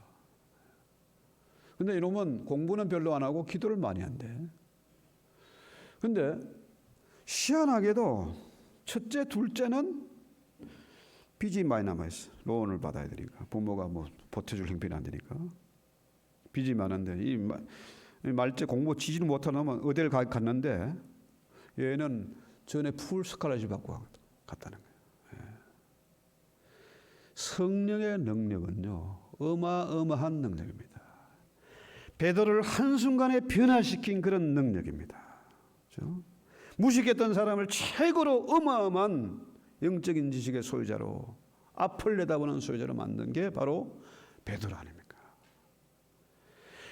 근데 이놈은 공부는 별로 안 하고 기도를 많이 한대. 근데 희한하게도 첫째, 둘째는 빚이 많이 남아있어. 로온을 받아야 되니까. 부모가 뭐 보태줄 형편이 안 되니까. 빚이 많은데 이 말째 공부 지지를 못하는 놈은 의대를 갔는데 얘는 전에 풀 스칼라지 받고 갔다는 거예요. 성령의 능력은요, 어마어마한 능력입니다. 베드로를 한순간에 변화시킨 그런 능력입니다. 그렇죠? 무식했던 사람을 최고로 어마어마한 영적인 지식의 소유자로, 앞을 내다보는 소유자로 만든 게 바로 베드로 아닙니까?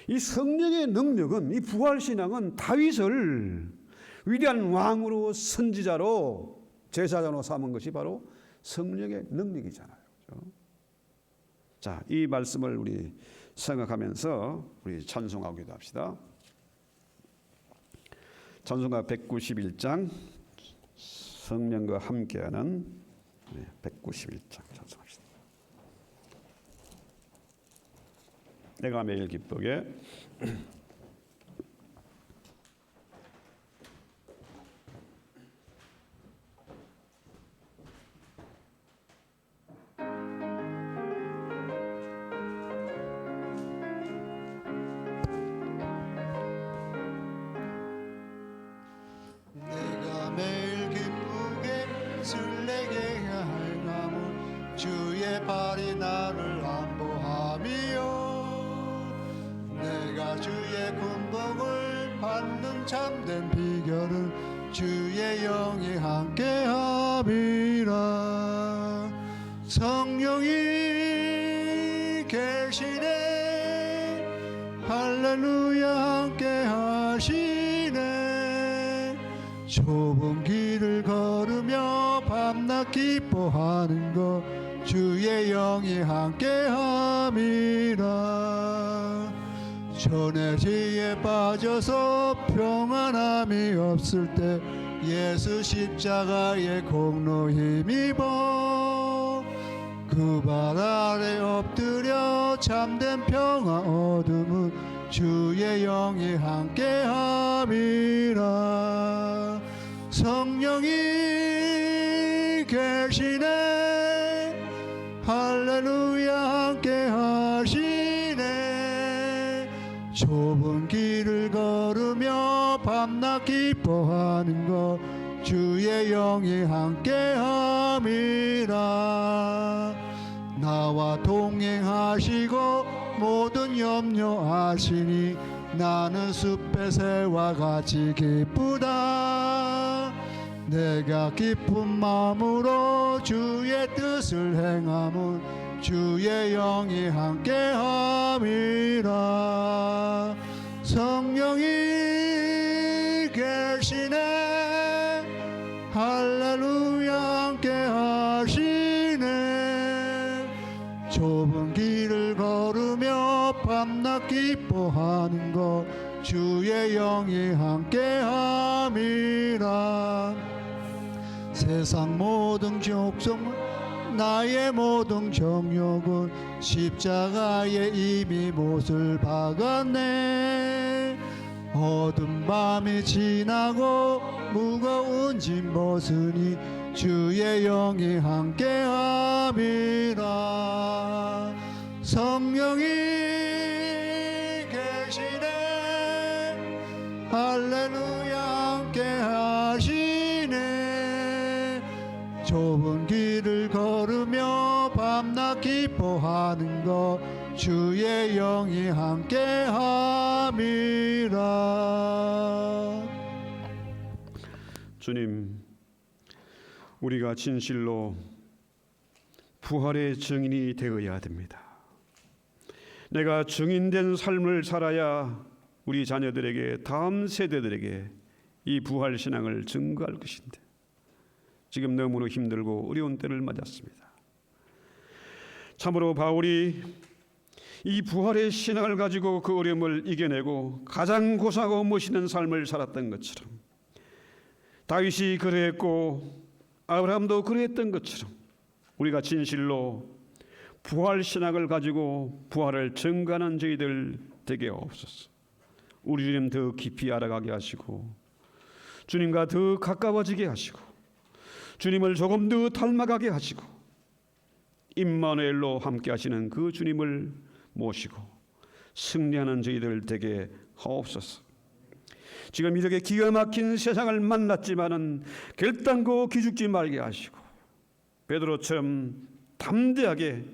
이 성령의 능력은, 이 부활신앙은 다윗을 위대한 왕으로, 선지자로, 제사장으로 삼은 것이 바로 성령의 능력이잖아요. 그렇죠? 자, 이 말씀을 우리 생각하면서 우리 찬송하고 기도합시다. 찬송가 191장, 성령과 함께하는 191장 찬송합시다. 내가 매일 기쁘게. 내가 매일 기쁘게 설레게 하나무 주의 발이 나를 안보하며 내가 주의 군복을 받는 참된 비결은 주의 영이 함께함이라. 성령이 계시네 할렐루야 함께하시네. 좁은 길을 걸으며 밤낮 기뻐하는 것 주의 영이 함께함이라. 전해지에 빠져서 평안함이 없을 때 예수 십자가의 공로 힘입어 그 발 아래 엎드려 참된 평화 얻음은 주의 영이 함께함이라. 성령이 계시네 할렐루야 함께하시네. 좁은 길을 걸으며 밤낮 기뻐하는 것 주의 영이 함께함이라. 나와 동행하시고 모든 염려 아시니 나는 숲의 새와 같이 기쁘다. 내가 기쁜 마음으로 주의 뜻을 행함은 주의 영이 함께함이라. 성령이 계시네 할렐루야 함께하시네. 좁은 길을 걸으며 밤낮 기뻐하는 것 주의 영이 함께함이라. 세상 모든 족속 나의 모든 정욕은 십자가에 이미 못을 박았네. 어두운 밤이 지나고 무거운 짐 벗으니 주의 영이 함께함이라. 성령이 계시네 할렐루야 함께하시네. 좁은 길을 걸으며 밤낮 기뻐하는 것 주의 영이 함께함이라. 주님, 우리가 진실로 부활의 증인이 되어야 됩니다. 내가 증인된 삶을 살아야 우리 자녀들에게, 다음 세대들에게 이 부활 신앙을 증거할 것인데 지금 너무나 힘들고 어려운 때를 맞았습니다. 참으로 바울이 이 부활의 신앙을 가지고 그 어려움을 이겨내고 가장 고상하고 멋있는 삶을 살았던 것처럼, 다윗이 그러했고 아브라함도 그러했던 것처럼 우리가 진실로 부활 신앙을 가지고 부활을 증거하는 저희들 되게 없었어. 우리 주님 더 깊이 알아가게 하시고 주님과 더 가까워지게 하시고 주님을 조금 더 닮아가게 하시고 임마누엘로 함께 하시는 그 주님을 모시고 승리하는 저희들 되게 하옵소서. 지금 이렇게 기가 막힌 세상을 만났지만은 결단코 기죽지 말게 하시고 베드로처럼 담대하게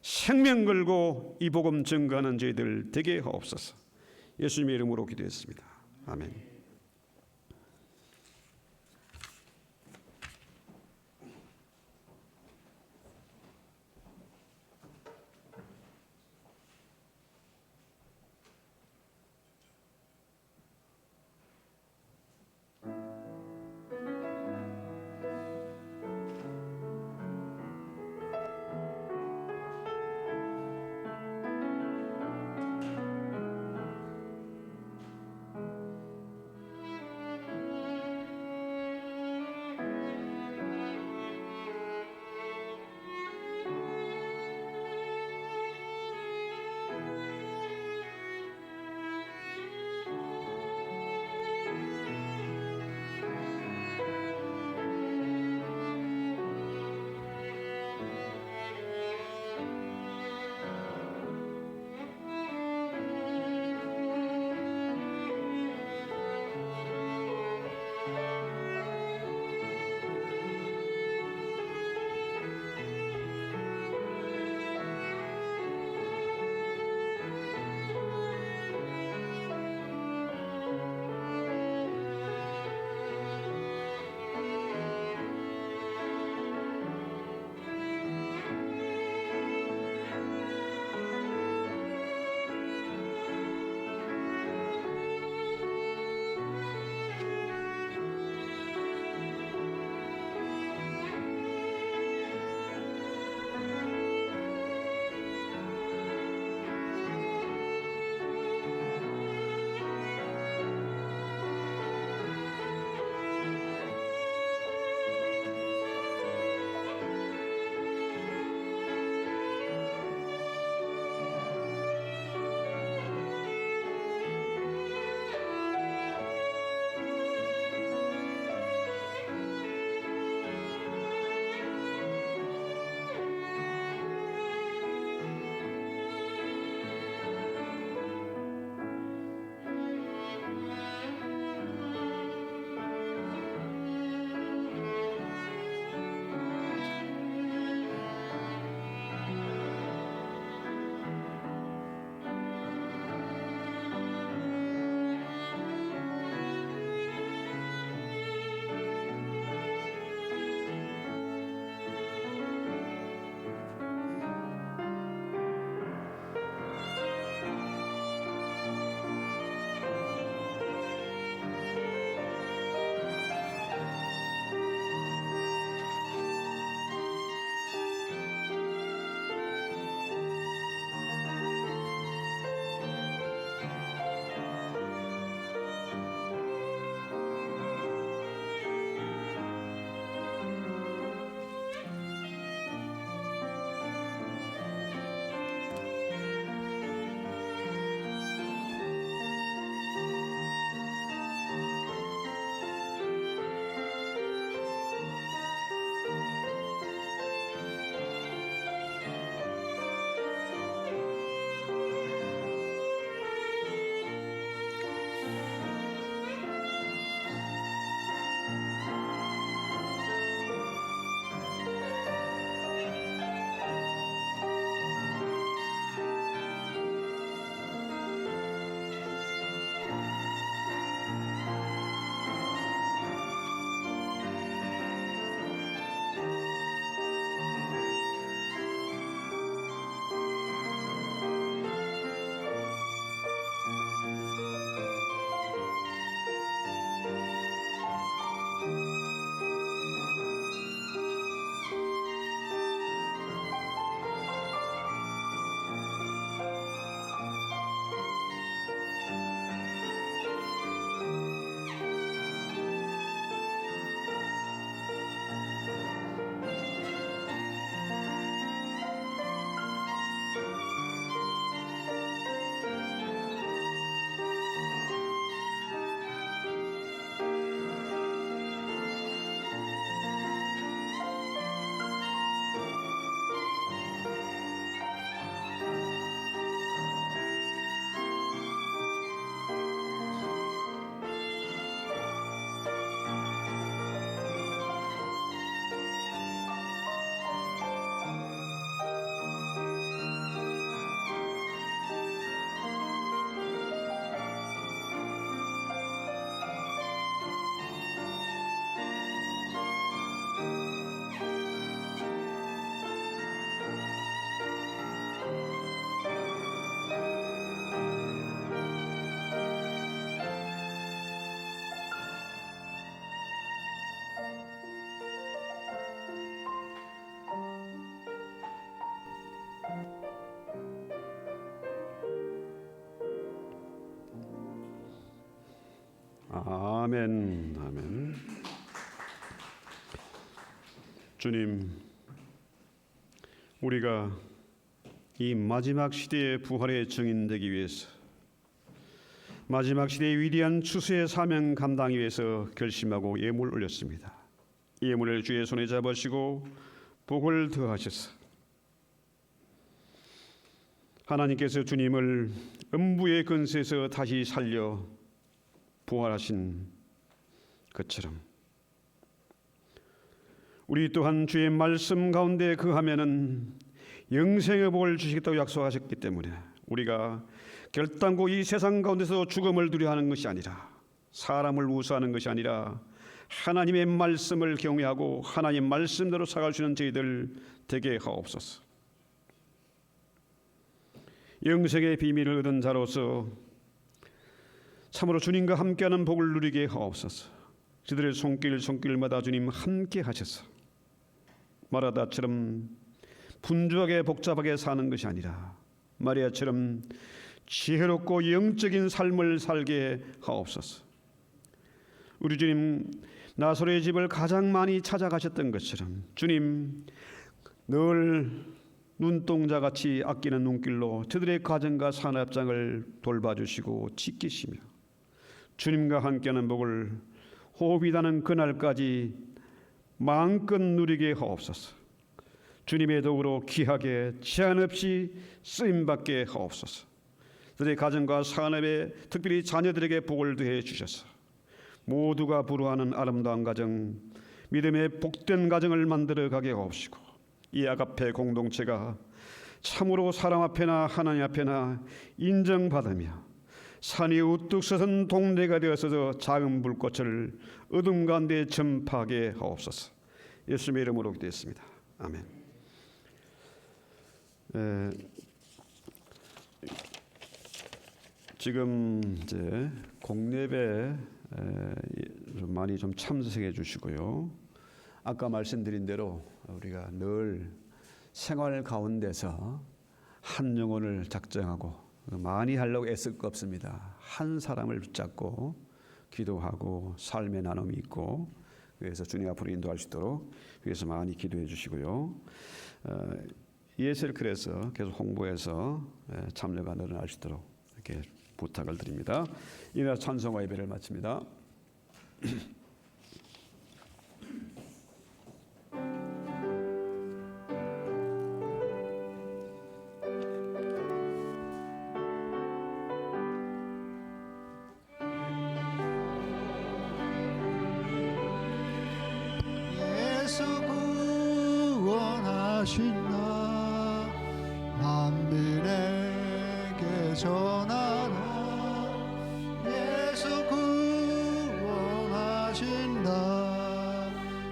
생명 걸고 이 복음 증거하는 저희들 되게 하옵소서. 예수님의 이름으로 기도했습니다. 아멘. 아멘. 아멘. 주님, 우리가 이 마지막 시대의 부활의 증인되기 위해서, 마지막 시대의 위대한 추수의 사명 감당하기 위해서 결심하고 예물 올렸습니다. 예물을 주의 손에 잡으시고 복을 더하셔서 하나님께서 주님을 음부의 근세에서 다시 살려 부활하신 것처럼 우리 또한 주의 말씀 가운데 거하면은 영생의 복을 주시겠다고 약속하셨기 때문에 우리가 결단코 이 세상 가운데서 죽음을 두려워하는 것이 아니라, 사람을 우수하는 것이 아니라 하나님의 말씀을 경외하고 하나님 말씀대로 살아갈 수 있는 저희들 되게 하옵소서. 영생의 비밀을 얻은 자로서 참으로 주님과 함께하는 복을 누리게 하옵소서. 저들의 손길마다 주님 함께 하셔서 마라다처럼 분주하게 복잡하게 사는 것이 아니라 마리아처럼 지혜롭고 영적인 삶을 살게 하옵소서. 우리 주님 나사로의 집을 가장 많이 찾아가셨던 것처럼 주님 늘 눈동자같이 아끼는 눈길로 저들의 가정과 산업장을 돌봐주시고 지키시며 주님과 함께하는 복을 호흡이 닿는 그날까지 마음껏 누리게 하옵소서. 주님의 도구로 귀하게 제한 없이 쓰임받게 하옵소서. 그들의 가정과 산업에 특별히 자녀들에게 복을 더해 주셔서 모두가 부러워하는 아름다운 가정, 믿음의 복된 가정을 만들어 가게 하옵시고 이 아가페 공동체가 참으로 사람 앞에나 하나님 앞에나 인정받으며 산이 우뚝 서선 동네가 되어서 작은 불꽃을 어둠 가운데 전파하게 하옵소서. 예수님의 이름으로 기도했습니다. 아멘. 지금 이제 공예배 많이 좀 참석해 주시고요. 아까 말씀드린 대로 우리가 늘 생활 가운데서 한 영혼을 작정하고 많이 하려고 애쓸 거 없습니다. 한 사람을 붙잡고 기도하고 삶의 나눔이 있고, 그래서 주님 앞으로 인도할 수 있도록 위해서 많이 기도해 주시고요. ESL클에서 계속 홍보해서 참여가 늘어날 수 있도록 이렇게 부탁을 드립니다. 이날 찬송과 예배를 마칩니다. 예수 구원하신 나 만민에게 전하라. 예수 구원하신 나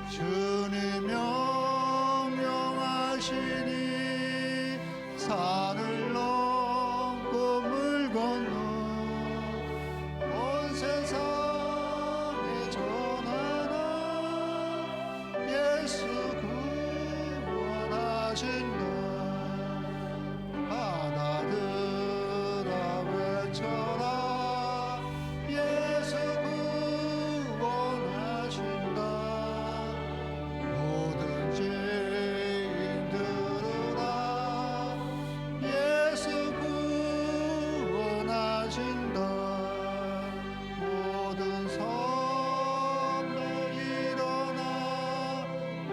주님 명령하시니 산을 넘고 물 건너 온 세상에 전하라. 예수 구원하신 나 하나들아 외쳐라. 예수 구원하신 나 모든 죄인 들으라. 예수 구원하신 나 모든 선배 일어나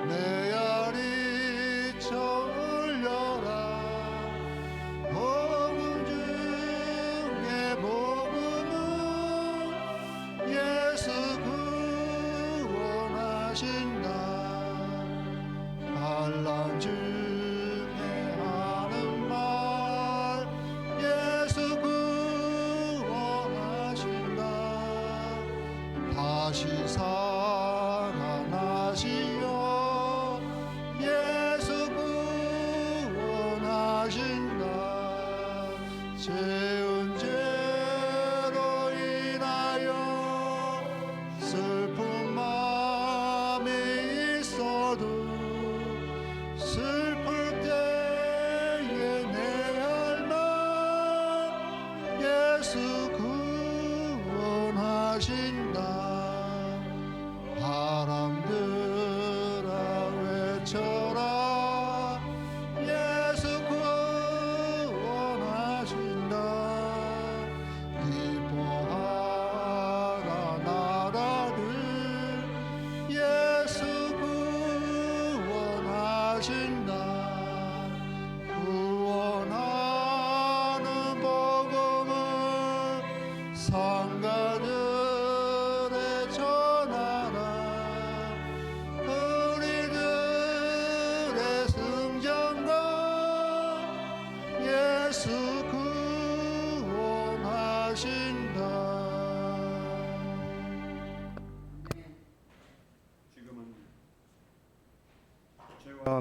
메아리 쳐 올려라. 복음 중에 복음은 예수 구원하신 나 반란 중에 하는 말 예수 구원하신 나 다시 살아나시어 예수 구원하신 나 죄은 죄로 인하여 슬픈 마음이 있어도 슬플 때에 내 할 말 예수 구원하신 나 성가들에 전하라 우리들의 승전과 예수 구원하신다.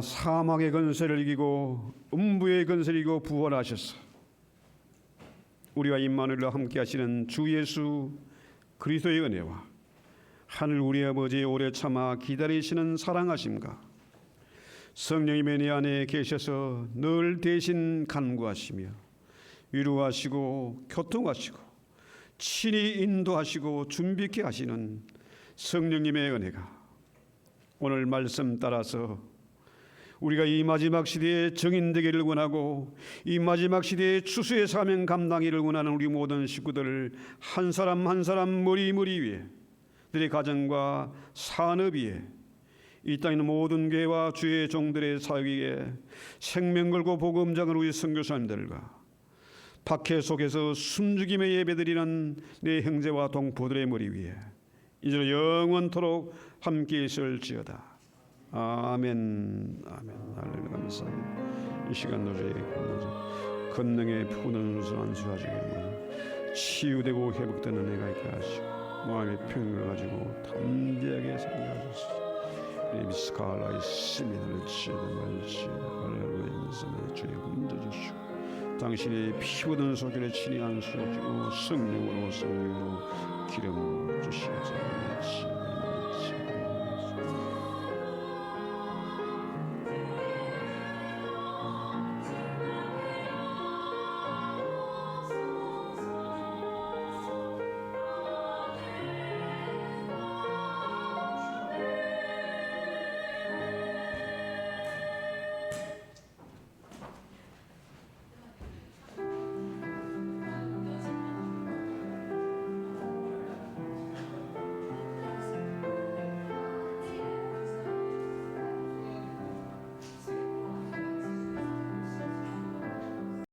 사망의 권세를 이기고 음부의 권세를 이기고 부활하셔서 우리와 임마누엘과 함께 하시는 주 예수 그리스도의 은혜와 하늘 우리 아버지의 오래 참아 기다리시는 사랑하심과 성령님의 내 안에 계셔서 늘 대신 간구하시며 위로하시고 교통하시고 친히 인도하시고 준비케 하시는 성령님의 은혜가 오늘 말씀 따라서 우리가 이 마지막 시대에 정인되기를 원하고 이 마지막 시대에 추수의 사명 감당하기를 원하는 우리 모든 식구들을 한 사람 한 사람 머리 위에 들의 가정과 산업 위에 이 땅에 있는 모든 교회와 주의 종들의 사역에 생명 걸고 복음장을 우리 선교사님들과 박해 속에서 숨죽임의 예배드리는 내 형제와 동포들의 머리 위에 이제 영원토록 함께 있을지어다. 아멘. 아멘. 할렐루야. 감사합니다. 이 시간 노저히 건능의 푸는 웃을 안수하시기를 치유되고 회복되는 은혜가 있게 하시고 마음의 평을 가지고 담대하게 생각하소서. 리비스칼라의 시민을 치는 말치는 할렐루야. 인생의 주의 흔들주시고 당신의 피 묻은 소결에 친히 안수해주고 성령으로 기름 주시옵소서.